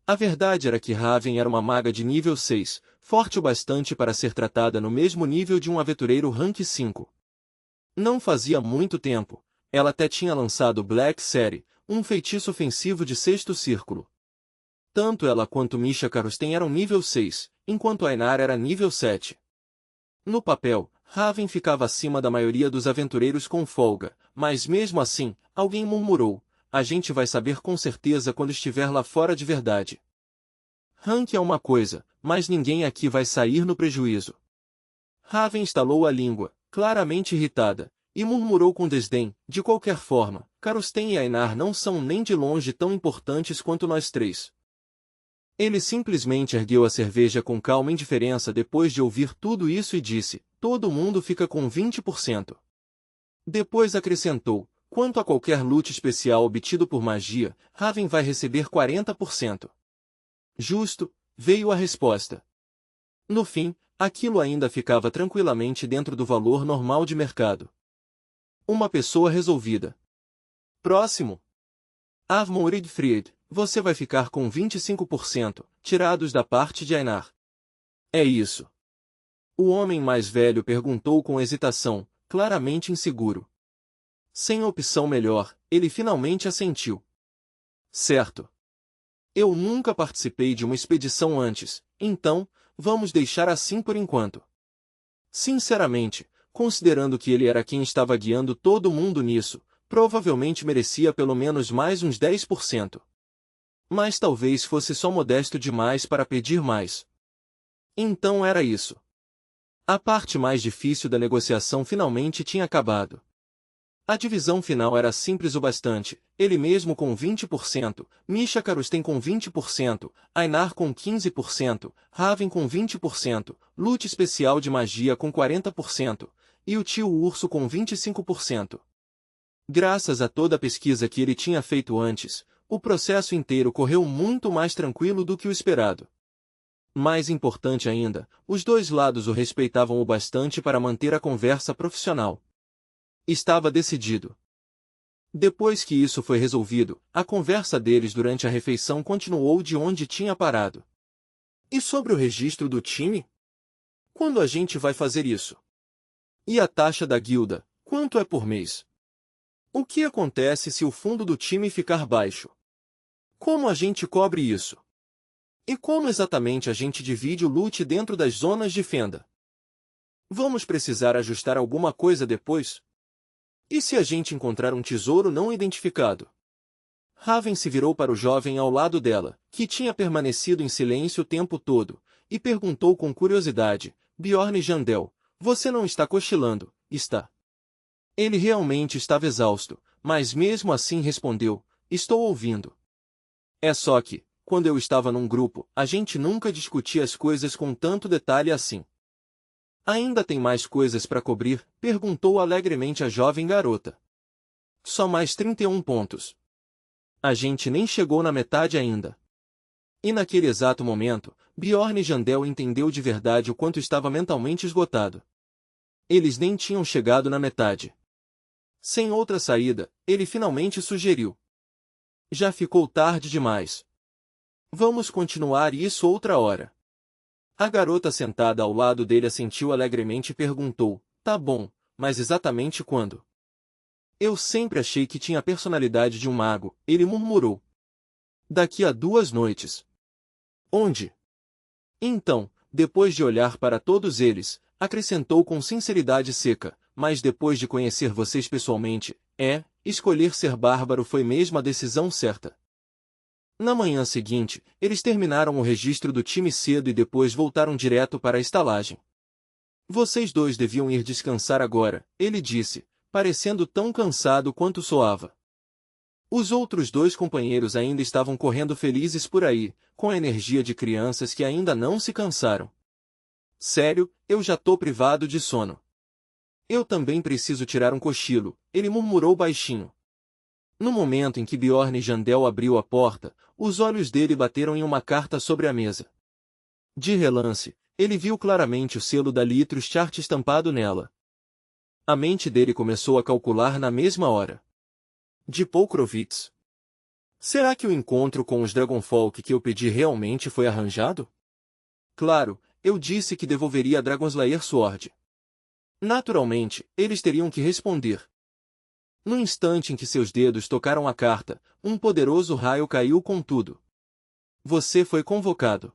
A verdade era que Raven era uma maga de nível 6, forte o bastante para ser tratada no mesmo nível de um aventureiro rank 5. Não fazia muito tempo, ela até tinha lançado Black Série, um feitiço ofensivo de sexto círculo. Tanto ela quanto Misha Karusten eram nível 6, enquanto Einar era nível 7. No papel, Raven ficava acima da maioria dos aventureiros com folga, mas mesmo assim, alguém murmurou, a gente vai saber com certeza quando estiver lá fora de verdade. Rank é uma coisa, mas ninguém aqui vai sair no prejuízo. Raven estalou a língua, claramente irritada, e murmurou com desdém, de qualquer forma, Karusten e Ainar não são nem de longe tão importantes quanto nós três. Ele simplesmente ergueu a cerveja com calma indiferença depois de ouvir tudo isso e disse, todo mundo fica com 20%. Depois acrescentou, quanto a qualquer loot especial obtido por magia, Raven vai receber 40%. Justo, veio a resposta. No fim, aquilo ainda ficava tranquilamente dentro do valor normal de mercado. Uma pessoa resolvida. Próximo. Avmon Rigfried, você vai ficar com 25%, tirados da parte de Ainar. É isso. O homem mais velho perguntou com hesitação, claramente inseguro. Sem opção melhor, ele finalmente assentiu. Certo. Eu nunca participei de uma expedição antes, então, vamos deixar assim por enquanto. Sinceramente, considerando que ele era quem estava guiando todo mundo nisso, provavelmente merecia pelo menos mais uns 10%. Mas talvez fosse só modesto demais para pedir mais. Então era isso. A parte mais difícil da negociação finalmente tinha acabado. A divisão final era simples o bastante, ele mesmo com 20%, Misha Karusten com 20%, Ainar com 15%, Raven com 20%, loot especial de magia com 40%, e o tio Urso com 25%. Graças a toda a pesquisa que ele tinha feito antes, o processo inteiro correu muito mais tranquilo do que o esperado. Mais importante ainda, os dois lados o respeitavam o bastante para manter a conversa profissional. Estava decidido. Depois que isso foi resolvido, a conversa deles durante a refeição continuou de onde tinha parado. E sobre o registro do time? Quando a gente vai fazer isso? E a taxa da guilda, quanto é por mês? O que acontece se o fundo do time ficar baixo? Como a gente cobre isso? E como exatamente a gente divide o loot dentro das zonas de fenda? Vamos precisar ajustar alguma coisa depois? E se a gente encontrar um tesouro não identificado? Raven se virou para o jovem ao lado dela, que tinha permanecido em silêncio o tempo todo, e perguntou com curiosidade, Bjorn Jandel, você não está cochilando, está? Ele realmente estava exausto, mas mesmo assim respondeu, estou ouvindo. É só que, quando eu estava num grupo, a gente nunca discutia as coisas com tanto detalhe assim. Ainda tem mais coisas para cobrir? Perguntou alegremente a jovem garota. Só mais 31 pontos. A gente nem chegou na metade ainda. E naquele exato momento, Bjorn Jandel entendeu de verdade o quanto estava mentalmente esgotado. Eles nem tinham chegado na metade. Sem outra saída, ele finalmente sugeriu. Já ficou tarde demais. Vamos continuar isso outra hora. A garota sentada ao lado dele assentiu alegremente e perguntou, tá bom, mas exatamente quando? Eu sempre achei que tinha a personalidade de um mago, ele murmurou. Daqui a 2 noites. Onde? Então, depois de olhar para todos eles, acrescentou com sinceridade seca, mas depois de conhecer vocês pessoalmente, escolher ser bárbaro foi mesmo a decisão certa. Na manhã seguinte, eles terminaram o registro do time cedo e depois voltaram direto para a estalagem. Vocês dois deviam ir descansar agora, ele disse, parecendo tão cansado quanto soava. Os outros 2 companheiros ainda estavam correndo felizes por aí, com a energia de crianças que ainda não se cansaram. Sério, eu já tô privado de sono. Eu também preciso tirar um cochilo, ele murmurou baixinho. No momento em que Bjorn Jandel abriu a porta, os olhos dele bateram em uma carta sobre a mesa. De relance, ele viu claramente o selo da Litros Chart estampado nela. A mente dele começou a calcular na mesma hora. De Pokrovitz. Será que o encontro com os Dragonfolk que eu pedi realmente foi arranjado? Claro, eu disse que devolveria a Dragonslayer Sword. Naturalmente, eles teriam que responder. No instante em que seus dedos tocaram a carta, um poderoso raio caiu com tudo. Você foi convocado.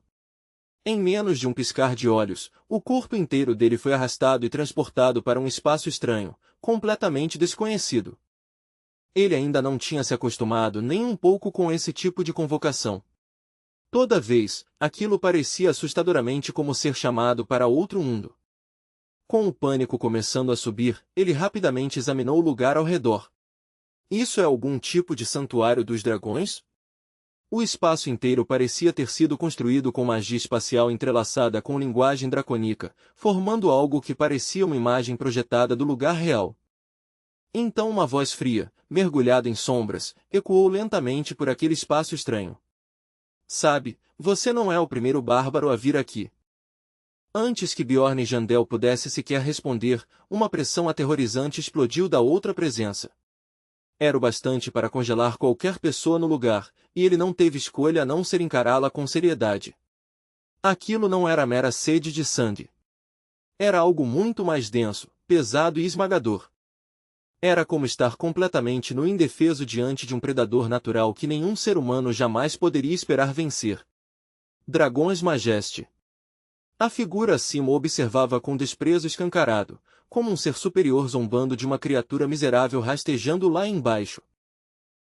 Em menos de um piscar de olhos, o corpo inteiro dele foi arrastado e transportado para um espaço estranho, completamente desconhecido. Ele ainda não tinha se acostumado nem um pouco com esse tipo de convocação. Toda vez, aquilo parecia assustadoramente como ser chamado para outro mundo. Com o pânico começando a subir, ele rapidamente examinou o lugar ao redor. Isso é algum tipo de santuário dos dragões? O espaço inteiro parecia ter sido construído com magia espacial entrelaçada com linguagem dracônica, formando algo que parecia uma imagem projetada do lugar real. Então uma voz fria, mergulhada em sombras, ecoou lentamente por aquele espaço estranho. Sabe, você não é o primeiro bárbaro a vir aqui. Antes que Bjorn e Jandel pudesse sequer responder, uma pressão aterrorizante explodiu da outra presença. Era o bastante para congelar qualquer pessoa no lugar, e ele não teve escolha a não ser encará-la com seriedade. Aquilo não era mera sede de sangue. Era algo muito mais denso, pesado e esmagador. Era como estar completamente nu e indefeso diante de um predador natural que nenhum ser humano jamais poderia esperar vencer. Dragões Majeste. A figura acima observava com desprezo escancarado, como um ser superior zombando de uma criatura miserável rastejando lá embaixo.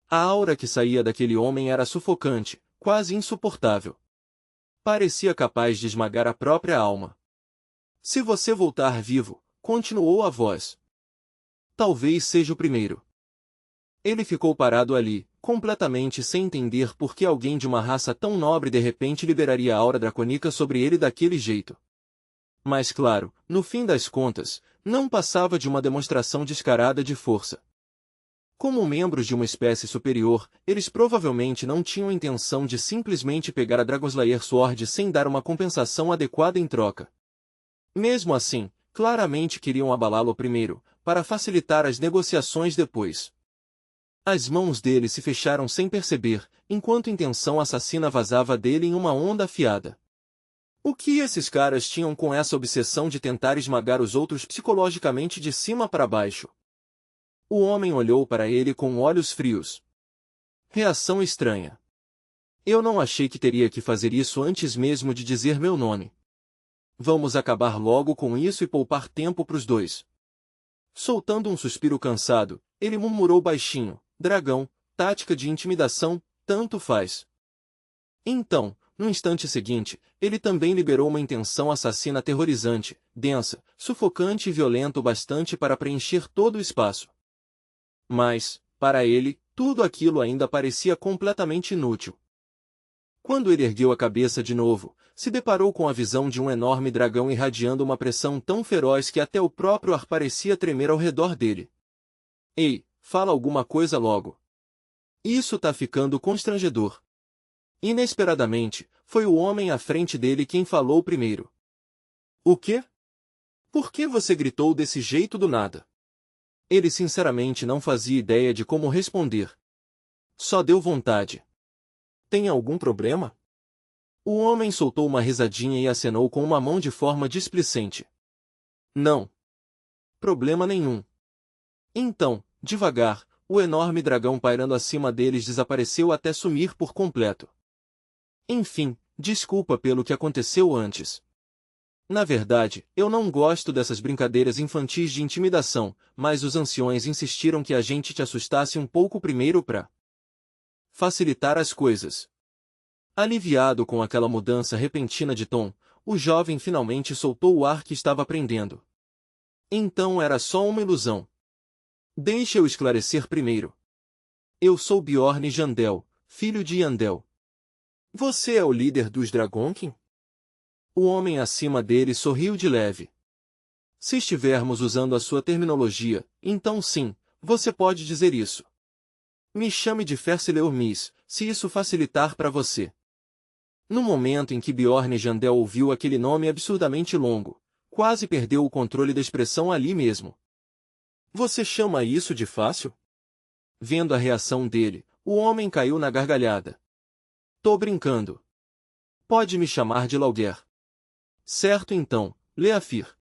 A aura que saía daquele homem era sufocante, quase insuportável. Parecia capaz de esmagar a própria alma. Se você voltar vivo, continuou a voz. Talvez seja o primeiro. Ele ficou parado ali, completamente sem entender por que alguém de uma raça tão nobre de repente liberaria a aura dracônica sobre ele daquele jeito. Mas claro, no fim das contas, não passava de uma demonstração descarada de força. Como membros de uma espécie superior, eles provavelmente não tinham intenção de simplesmente pegar a Dragonslayer Sword sem dar uma compensação adequada em troca. Mesmo assim, claramente queriam abalá-lo primeiro, para facilitar as negociações depois. As mãos dele se fecharam sem perceber, enquanto a intenção assassina vazava dele em uma onda afiada. O que esses caras tinham com essa obsessão de tentar esmagar os outros psicologicamente de cima para baixo? O homem olhou para ele com olhos frios. Reação estranha. Eu não achei que teria que fazer isso antes mesmo de dizer meu nome. Vamos acabar logo com isso e poupar tempo pros dois. Soltando um suspiro cansado, ele murmurou baixinho, dragão, tática de intimidação, tanto faz. Então, no instante seguinte, ele também liberou uma intenção assassina aterrorizante, densa, sufocante e violenta o bastante para preencher todo o espaço. Mas, para ele, tudo aquilo ainda parecia completamente inútil. Quando ele ergueu a cabeça de novo, se deparou com a visão de um enorme dragão irradiando uma pressão tão feroz que até o próprio ar parecia tremer ao redor dele. Ei, fala alguma coisa logo. Isso tá ficando constrangedor. Inesperadamente, foi o homem à frente dele quem falou primeiro. O quê? Por que você gritou desse jeito do nada? Ele sinceramente não fazia ideia de como responder. Só deu vontade. Tem algum problema? O homem soltou uma risadinha e acenou com uma mão de forma displicente. Não. Problema nenhum. Então, devagar, o enorme dragão pairando acima deles desapareceu até sumir por completo. Enfim, desculpa pelo que aconteceu antes. Na verdade, eu não gosto dessas brincadeiras infantis de intimidação, mas os anciões insistiram que a gente te assustasse um pouco primeiro para facilitar as coisas. Aliviado com aquela mudança repentina de tom, o jovem finalmente soltou o ar que estava prendendo. Então era só uma ilusão. Deixa eu esclarecer primeiro. Eu sou Bjorn Jandel, filho de Yandel. Você é o líder dos Dragonkin? O homem acima dele sorriu de leve. Se estivermos usando a sua terminologia, então sim, você pode dizer isso. Me chame de Fersileurmis, se isso facilitar para você. No momento em que Bjorn Jandel ouviu aquele nome absurdamente longo, quase perdeu o controle da expressão ali mesmo. Você chama isso de fácil? Vendo a reação dele, o homem caiu na gargalhada. Tô brincando. Pode me chamar de Lauger. Certo então, Leafir.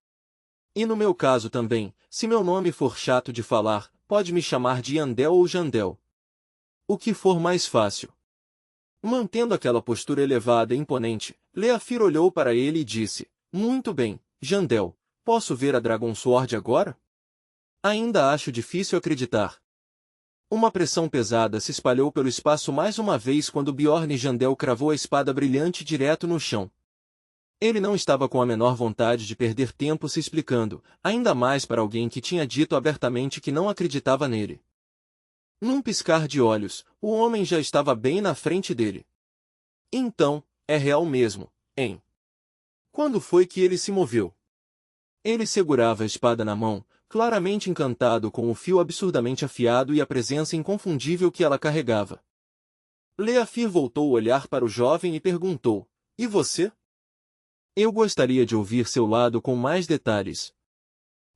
E no meu caso também, se meu nome for chato de falar, pode me chamar de Yandel ou Jandel. O que for mais fácil. Mantendo aquela postura elevada e imponente, Leafir olhou para ele e disse, muito bem, Jandel, posso ver a Dragon Sword agora? Ainda acho difícil acreditar. Uma pressão pesada se espalhou pelo espaço mais uma vez quando Bjorn Jandel cravou a espada brilhante direto no chão. Ele não estava com a menor vontade de perder tempo se explicando, ainda mais para alguém que tinha dito abertamente que não acreditava nele. Num piscar de olhos, o homem já estava bem na frente dele. Então, é real mesmo, hein? Quando foi que ele se moveu? Ele segurava a espada na mão, claramente encantado com o fio absurdamente afiado e a presença inconfundível que ela carregava. Leafir voltou o olhar para o jovem e perguntou, e você? Eu gostaria de ouvir seu lado com mais detalhes.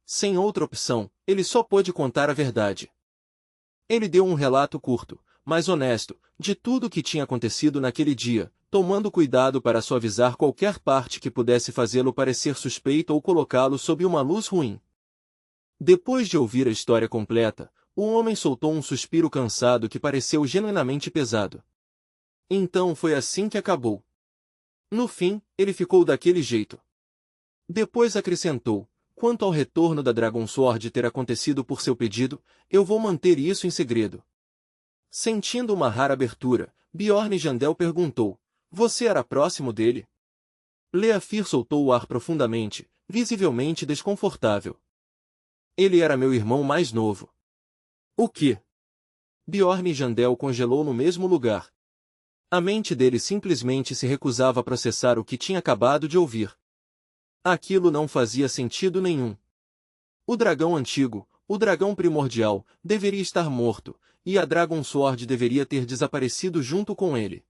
Sem outra opção, ele só pôde contar a verdade. Ele deu um relato curto, mas honesto, de tudo o que tinha acontecido naquele dia, tomando cuidado para suavizar qualquer parte que pudesse fazê-lo parecer suspeito ou colocá-lo sob uma luz ruim. Depois de ouvir a história completa, o homem soltou um suspiro cansado que pareceu genuinamente pesado. Então foi assim que acabou. No fim, ele ficou daquele jeito. Depois acrescentou, quanto ao retorno da Dragon Sword ter acontecido por seu pedido, eu vou manter isso em segredo. Sentindo uma rara abertura, Bjorn Jandel perguntou, você era próximo dele? Leafir soltou o ar profundamente, visivelmente desconfortável. Ele era meu irmão mais novo. O quê? Bjorn Jandel congelou no mesmo lugar. A mente dele simplesmente se recusava a processar o que tinha acabado de ouvir. Aquilo não fazia sentido nenhum. O dragão antigo, o dragão primordial, deveria estar morto, e a Dragon Sword deveria ter desaparecido junto com ele.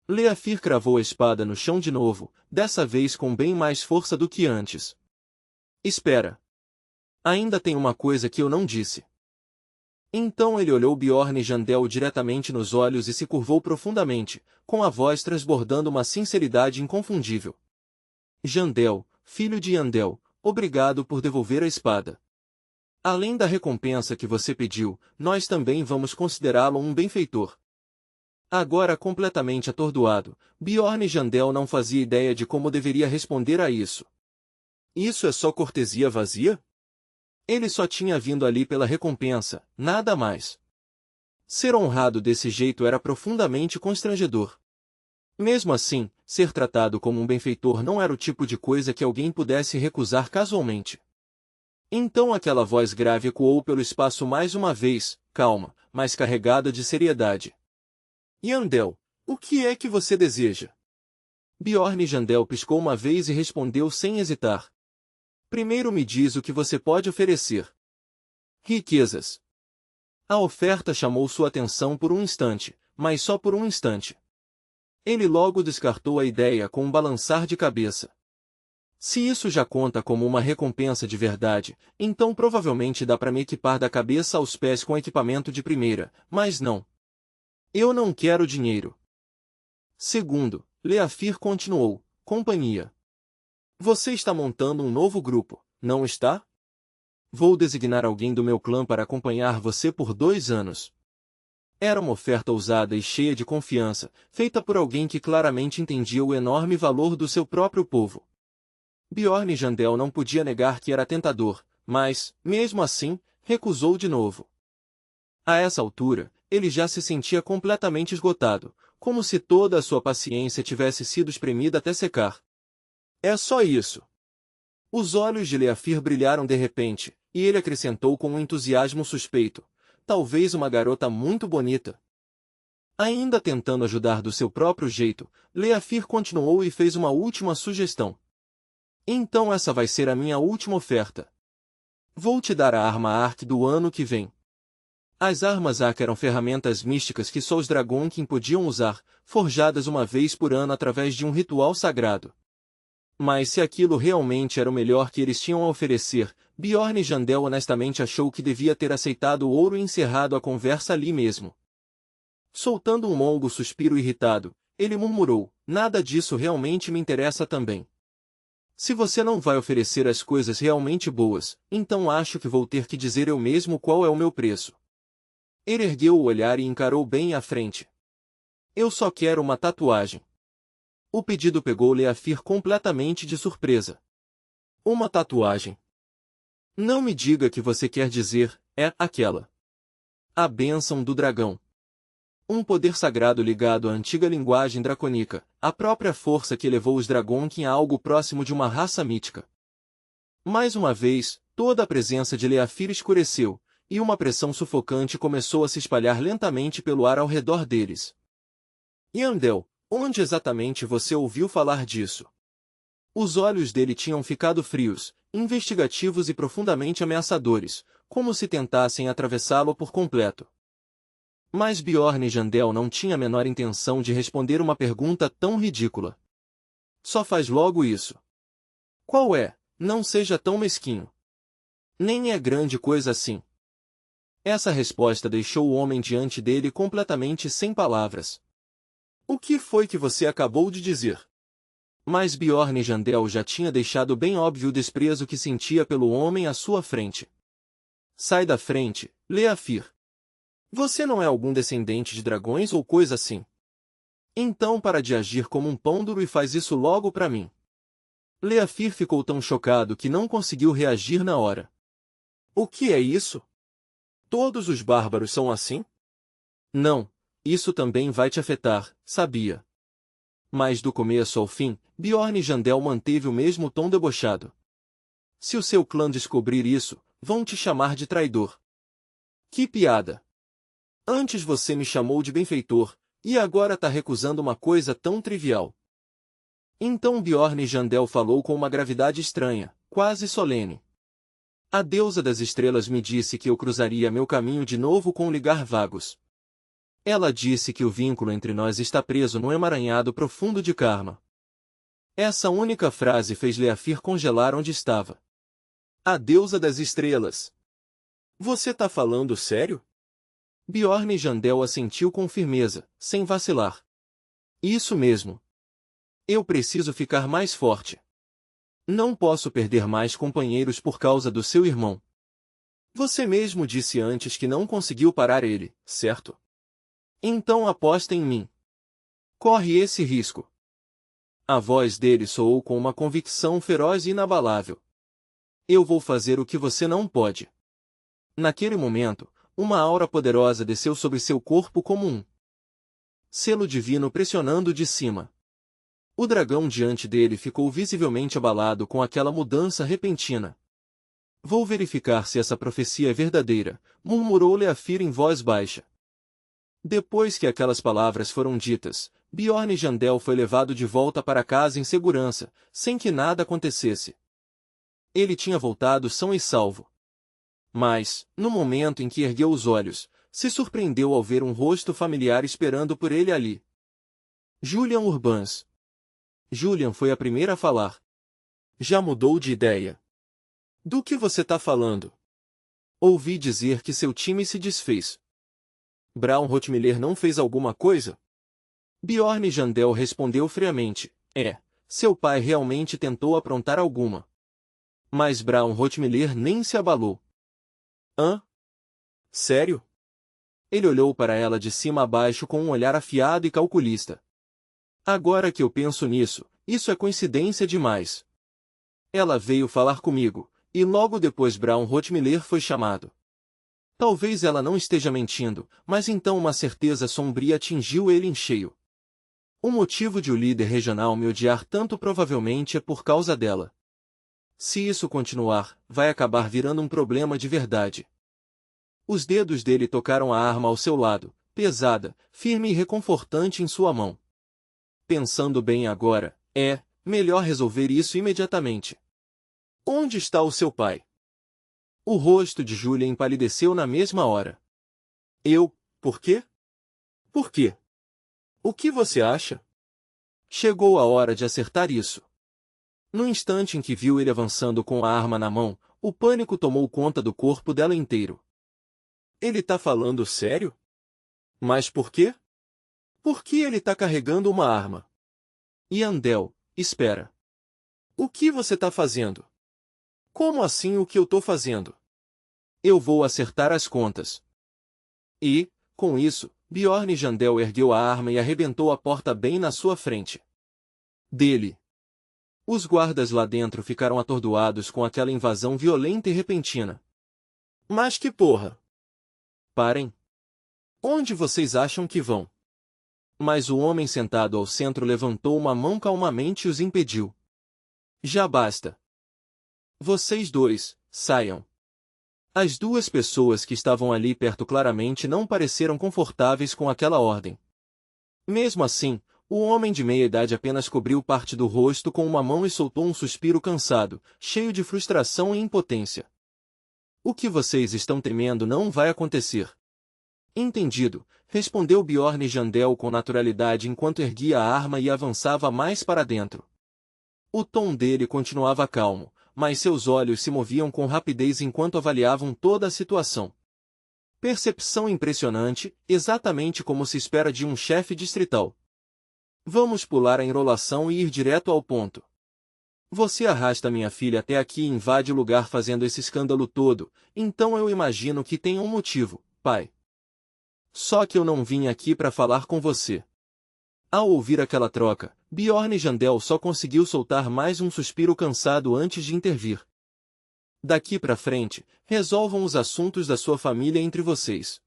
Leafir cravou a espada no chão de novo, dessa vez com bem mais força do que antes. Espera. Ainda tem uma coisa que eu não disse. Então ele olhou Bjorn Jandel diretamente nos olhos e se curvou profundamente, com a voz transbordando uma sinceridade inconfundível. Jandel, filho de Yandel, obrigado por devolver a espada. Além da recompensa que você pediu, nós também vamos considerá-lo um benfeitor. Agora completamente atordoado, Bjorn Jandel não fazia ideia de como deveria responder a isso. Isso é só cortesia vazia? Ele só tinha vindo ali pela recompensa, nada mais. Ser honrado desse jeito era profundamente constrangedor. Mesmo assim, ser tratado como um benfeitor não era o tipo de coisa que alguém pudesse recusar casualmente. Então aquela voz grave ecoou pelo espaço mais uma vez, calma, mas carregada de seriedade. Yandel, o que é que você deseja? Bjorn Jandel piscou uma vez e respondeu sem hesitar. Primeiro me diz o que você pode oferecer. Riquezas. A oferta chamou sua atenção por um instante, mas só por um instante. Ele logo descartou a ideia com um balançar de cabeça. Se isso já conta como uma recompensa de verdade, então provavelmente dá para me equipar da cabeça aos pés com equipamento de primeira, mas não. Eu não quero dinheiro. Segundo, Leafir continuou, companhia. Você está montando um novo grupo, não está? Vou designar alguém do meu clã para acompanhar você por 2 anos. Era uma oferta ousada e cheia de confiança, feita por alguém que claramente entendia o enorme valor do seu próprio povo. Bjorn Jandel não podia negar que era tentador, mas, mesmo assim, recusou de novo. A essa altura, ele já se sentia completamente esgotado, como se toda a sua paciência tivesse sido espremida até secar. É só isso. Os olhos de Leafir brilharam de repente, e ele acrescentou com um entusiasmo suspeito. Talvez uma garota muito bonita. Ainda tentando ajudar do seu próprio jeito, Leafir continuou e fez uma última sugestão. Então essa vai ser a minha última oferta. Vou te dar a arma Ark do ano que vem. As armas Ark eram ferramentas místicas que só os Dragonkin podiam usar, forjadas uma vez por ano através de um ritual sagrado. Mas se aquilo realmente era o melhor que eles tinham a oferecer, Bjorn Jandel honestamente achou que devia ter aceitado o ouro e encerrado a conversa ali mesmo. Soltando um longo suspiro irritado, ele murmurou, nada disso realmente me interessa também. Se você não vai oferecer as coisas realmente boas, então acho que vou ter que dizer eu mesmo qual é o meu preço. Ele ergueu o olhar e encarou bem à frente. Eu só quero uma tatuagem. O pedido pegou Leafir completamente de surpresa. Uma tatuagem. Não me diga que você quer dizer, é aquela. A bênção do dragão. Um poder sagrado ligado à antiga linguagem dracônica, a própria força que levou os Dragonkin a algo próximo de uma raça mítica. Mais uma vez, toda a presença de Leafir escureceu, e uma pressão sufocante começou a se espalhar lentamente pelo ar ao redor deles. Yandel, onde exatamente você ouviu falar disso? Os olhos dele tinham ficado frios, investigativos e profundamente ameaçadores, como se tentassem atravessá-lo por completo. Mas Bjorn Jandel não tinha a menor intenção de responder uma pergunta tão ridícula. Só faz logo isso. Qual é? Não seja tão mesquinho. Nem é grande coisa assim. Essa resposta deixou o homem diante dele completamente sem palavras. O que foi que você acabou de dizer? Mas Bjorn Jandel já tinha deixado bem óbvio o desprezo que sentia pelo homem à sua frente. Sai da frente, Leafir. Você não é algum descendente de dragões ou coisa assim? Então para de agir como um pândaro e faz isso logo para mim. Leafir ficou tão chocado que não conseguiu reagir na hora. O que é isso? Todos os bárbaros são assim? Não, isso também vai te afetar, sabia? Mas do começo ao fim, Bjorn Jandel manteve o mesmo tom debochado. Se o seu clã descobrir isso, vão te chamar de traidor. Que piada! Antes você me chamou de benfeitor, e agora tá recusando uma coisa tão trivial. Então Bjorn Jandel falou com uma gravidade estranha, quase solene. A deusa das estrelas me disse que eu cruzaria meu caminho de novo com Ligar Vagos. Ela disse que o vínculo entre nós está preso no emaranhado profundo de karma. Essa única frase fez Leafir congelar onde estava. A deusa das estrelas. Você tá falando sério? Bjorn Jandel assentiu com firmeza, sem vacilar. Isso mesmo. Eu preciso ficar mais forte. Não posso perder mais companheiros por causa do seu irmão. Você mesmo disse antes que não conseguiu parar ele, certo? Então aposta em mim. Corre esse risco. A voz dele soou com uma convicção feroz e inabalável. Eu vou fazer o que você não pode. Naquele momento, uma aura poderosa desceu sobre seu corpo como um selo divino pressionando de cima. O dragão diante dele ficou visivelmente abalado com aquela mudança repentina. Vou verificar se essa profecia é verdadeira, murmurou Leafir em voz baixa. Depois que aquelas palavras foram ditas, Bjorn Jandel foi levado de volta para casa em segurança, sem que nada acontecesse. Ele tinha voltado são e salvo. Mas, no momento em que ergueu os olhos, se surpreendeu ao ver um rosto familiar esperando por ele ali. Julian Urbans. Julian foi a primeira a falar. Já mudou de ideia. Do que você tá falando? Ouvi dizer que seu time se desfez. Braun Rotmiller não fez alguma coisa? Bjorn Jandel respondeu friamente. Seu pai realmente tentou aprontar alguma. Mas Braun Rotmiller nem se abalou. Hã? Sério? Ele olhou para ela de cima a baixo com um olhar afiado e calculista. Agora que eu penso nisso, isso é coincidência demais. Ela veio falar comigo, e logo depois Braun Rotmiller foi chamado. Talvez ela não esteja mentindo, mas então uma certeza sombria atingiu ele em cheio. O motivo de o líder regional me odiar tanto provavelmente é por causa dela. Se isso continuar, vai acabar virando um problema de verdade. Os dedos dele tocaram a arma ao seu lado, pesada, firme e reconfortante em sua mão. Pensando bem agora, é melhor resolver isso imediatamente. Onde está o seu pai? O rosto de Julia empalideceu na mesma hora. Por quê? Por quê? O que você acha? Chegou a hora de acertar isso. No instante em que viu ele avançando com a arma na mão, o pânico tomou conta do corpo dela inteiro. Ele tá falando sério? Mas por quê? Por que ele tá carregando uma arma? Yandel, espera. O que você tá fazendo? Como assim o que eu tô fazendo? Eu vou acertar as contas. E, com isso, Bjorn Jandel ergueu a arma e arrebentou a porta bem na sua frente. dele. Os guardas lá dentro ficaram atordoados com aquela invasão violenta e repentina. Mas que porra! Parem! Onde vocês acham que vão? Mas o homem sentado ao centro levantou uma mão calmamente e os impediu. Já basta. Vocês dois, saiam. As duas pessoas que estavam ali perto claramente não pareceram confortáveis com aquela ordem. Mesmo assim, o homem de meia-idade apenas cobriu parte do rosto com uma mão e soltou um suspiro cansado, cheio de frustração e impotência. O que vocês estão temendo não vai acontecer. Entendido, respondeu Bjorn Jandel com naturalidade enquanto erguia a arma e avançava mais para dentro. O tom dele continuava calmo, mas seus olhos se moviam com rapidez enquanto avaliavam toda a situação. Percepção impressionante, exatamente como se espera de um chefe distrital. Vamos pular a enrolação e ir direto ao ponto. Você arrasta minha filha até aqui e invade o lugar fazendo esse escândalo todo, então eu imagino que tem um motivo, pai. Só que eu não vim aqui para falar com você. Ao ouvir aquela troca, Bjorn Jandel só conseguiu soltar mais um suspiro cansado antes de intervir. Daqui para frente, resolvam os assuntos da sua família entre vocês.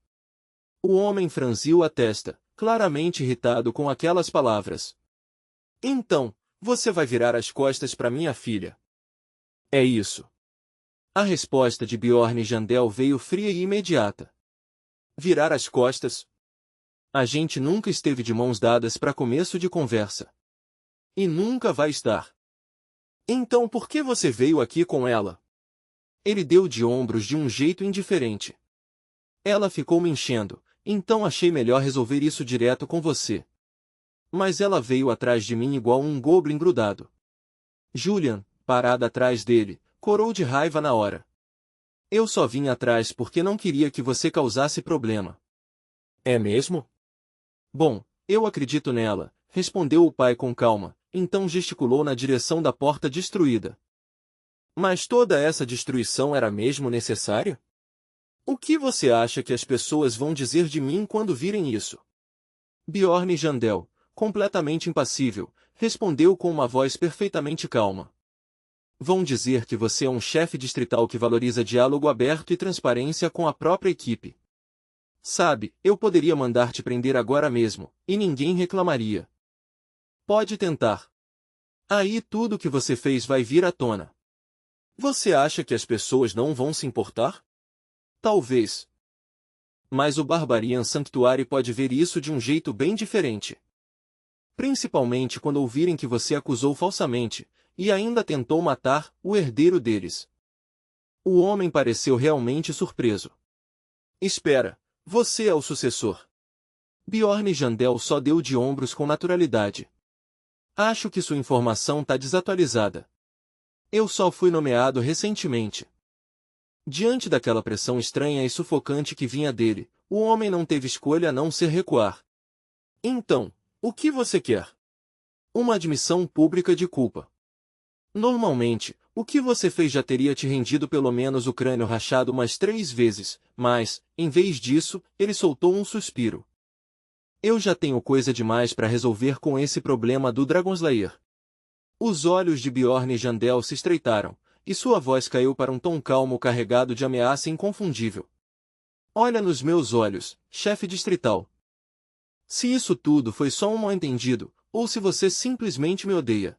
O homem franziu a testa, claramente irritado com aquelas palavras. Então, você vai virar as costas para minha filha. É isso. A resposta de Bjorn Jandel veio fria e imediata. Virar as costas? A gente nunca esteve de mãos dadas para começo de conversa. E nunca vai estar. Então por que você veio aqui com ela? Ele deu de ombros de um jeito indiferente. Ela ficou me enchendo, então achei melhor resolver isso direto com você. Mas ela veio atrás de mim igual um goblin grudado. Julian, parada atrás dele, corou de raiva na hora. Eu só vim atrás porque não queria que você causasse problema. É mesmo? Bom, eu acredito nela, respondeu o pai com calma, então gesticulou na direção da porta destruída. Mas toda essa destruição era mesmo necessária? O que você acha que as pessoas vão dizer de mim quando virem isso? Bjorn Jandel, completamente impassível, respondeu com uma voz perfeitamente calma. Vão dizer que você é um chefe distrital que valoriza diálogo aberto e transparência com a própria equipe. Sabe, eu poderia mandar te prender agora mesmo, e ninguém reclamaria. Pode tentar. Aí tudo que você fez vai vir à tona. Você acha que as pessoas não vão se importar? Talvez. Mas o Barbarian Sanctuary pode ver isso de um jeito bem diferente. Principalmente quando ouvirem que você acusou falsamente, e ainda tentou matar o herdeiro deles. O homem pareceu realmente surpreso. Espera. Você é o sucessor. Bjorn Jandel só deu de ombros com naturalidade. Acho que sua informação tá desatualizada. Eu só fui nomeado recentemente. Diante daquela pressão estranha e sufocante que vinha dele, o homem não teve escolha a não ser recuar. Então, o que você quer? Uma admissão pública de culpa. Normalmente, o que você fez já teria te rendido pelo menos o crânio rachado umas 3 vezes, mas, em vez disso, ele soltou um suspiro. Eu já tenho coisa demais para resolver com esse problema do Dragonslayer. Os olhos de Bjorn Jandel se estreitaram, e sua voz caiu para um tom calmo carregado de ameaça inconfundível. Olha nos meus olhos, chefe distrital. Se isso tudo foi só um mal-entendido, ou se você simplesmente me odeia.